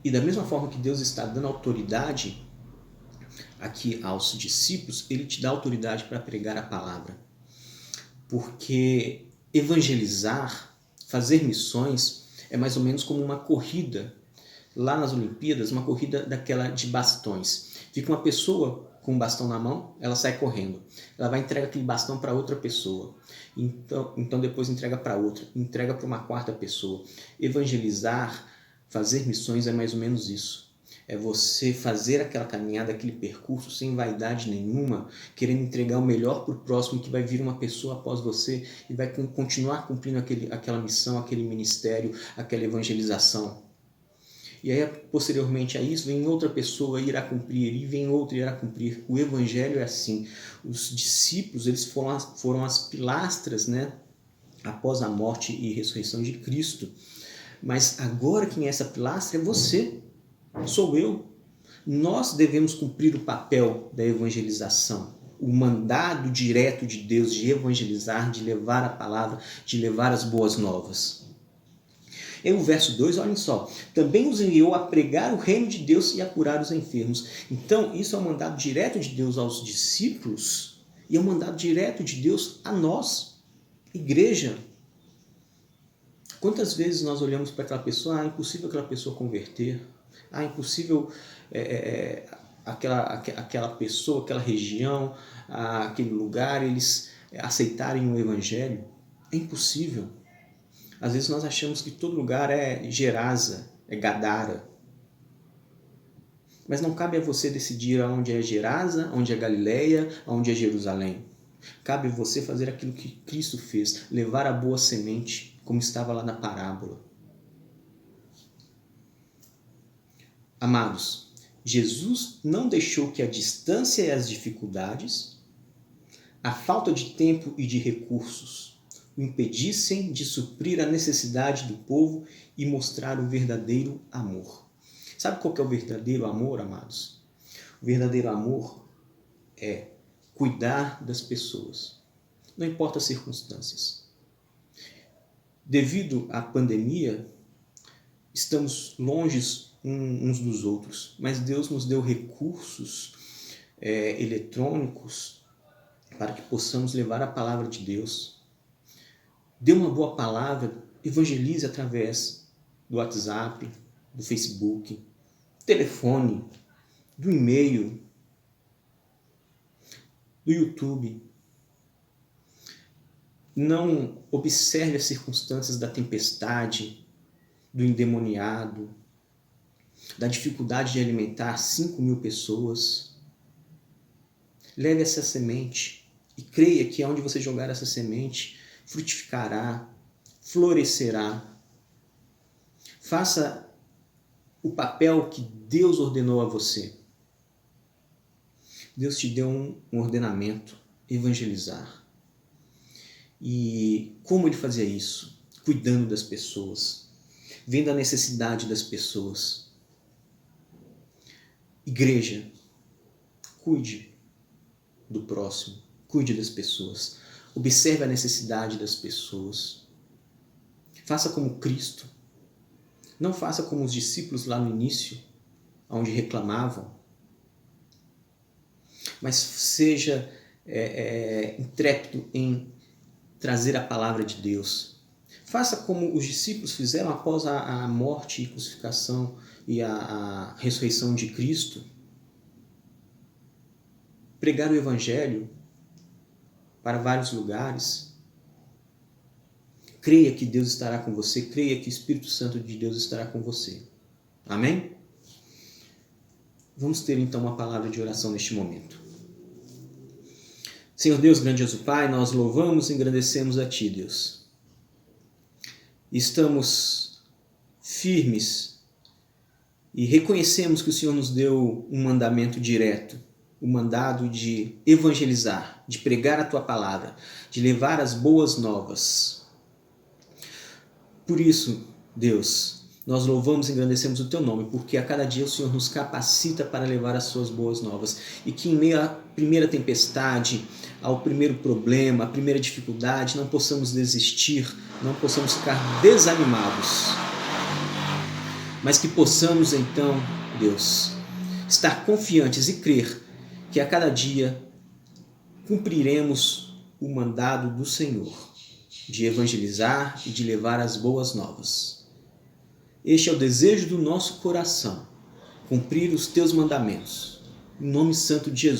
E da mesma forma que Deus está dando autoridade aqui aos discípulos, Ele te dá autoridade para pregar a palavra. Porque evangelizar, fazer missões, é mais ou menos como uma corrida. Lá nas Olimpíadas, uma corrida daquela de bastões. Fica uma pessoa com um bastão na mão, ela sai correndo. Ela vai entregar aquele bastão para outra pessoa. Então depois entrega para outra, entrega para uma quarta pessoa. Evangelizar, fazer missões é mais ou menos isso. É você fazer aquela caminhada, aquele percurso sem vaidade nenhuma, querendo entregar o melhor para o próximo, que vai vir uma pessoa após você e vai continuar cumprindo aquela missão, aquele ministério, aquela evangelização. E aí, posteriormente a isso, vem outra pessoa e irá cumprir, e vem outra e irá cumprir. O evangelho é assim. Os discípulos, eles foram as pilastras, né, após a morte e ressurreição de Cristo. Mas agora quem é essa pilastra é você, sou eu. Nós devemos cumprir o papel da evangelização, o mandado direto de Deus de evangelizar, de levar a palavra, de levar as boas novas. E o verso 2, olhem só, também os enviou a pregar o reino de Deus e a curar os enfermos. Então, isso é um mandado direto de Deus aos discípulos e é um mandado direto de Deus a nós, igreja. Quantas vezes nós olhamos para aquela pessoa, é impossível aquela pessoa converter, é impossível aquela pessoa, aquela região, aquele lugar, eles aceitarem o evangelho. É impossível. Às vezes nós achamos que todo lugar é Gerasa, é Gadara. Mas não cabe a você decidir aonde é Gerasa, onde é Galileia, onde é Jerusalém. Cabe a você fazer aquilo que Cristo fez, levar a boa semente, como estava lá na parábola. Amados, Jesus não deixou que a distância e as dificuldades, a falta de tempo e de recursos, o impedissem de suprir a necessidade do povo e mostrar o verdadeiro amor. Sabe qual que é o verdadeiro amor, amados? O verdadeiro amor é cuidar das pessoas, não importa as circunstâncias. Devido à pandemia, estamos longe uns dos outros, mas Deus nos deu recursos eletrônicos para que possamos levar a palavra de Deus. Dê uma boa palavra, evangelize através do WhatsApp, do Facebook, do telefone, do e-mail, do YouTube. Não observe as circunstâncias da tempestade, do endemoniado, da dificuldade de alimentar 5.000 pessoas. Leve essa semente e creia que onde você jogar essa semente, frutificará, florescerá. Faça o papel que Deus ordenou a você. Deus te deu um ordenamento, evangelizar. E como Ele fazia isso? Cuidando das pessoas, vendo a necessidade das pessoas. Igreja, cuide do próximo, cuide das pessoas. Observe a necessidade das pessoas. Faça como Cristo. Não faça como os discípulos lá no início, onde reclamavam. Mas seja intrépido em trazer a palavra de Deus. Faça como os discípulos fizeram após a morte e crucificação e a ressurreição de Cristo. pregar o Evangelho para vários lugares. Creia que Deus estará com você, creia que o Espírito Santo de Deus estará com você. Amém? Vamos ter então uma palavra de oração neste momento. Senhor Deus, grandioso Pai, nós louvamos e engrandecemos a Ti, Deus. Estamos firmes e reconhecemos que o Senhor nos deu um mandamento direto, o mandado de evangelizar, de pregar a Tua palavra, de levar as boas novas. Por isso, Deus, nós louvamos e engrandecemos o Teu nome, porque a cada dia o Senhor nos capacita para levar as Suas boas novas. E que em meio à primeira tempestade, ao primeiro problema, à primeira dificuldade, não possamos desistir, não possamos ficar desanimados. Mas que possamos então, Deus, estar confiantes e crer que a cada dia cumpriremos o mandado do Senhor de evangelizar e de levar as boas novas. Este é o desejo do nosso coração, cumprir os Teus mandamentos. Em nome santo de Jesus.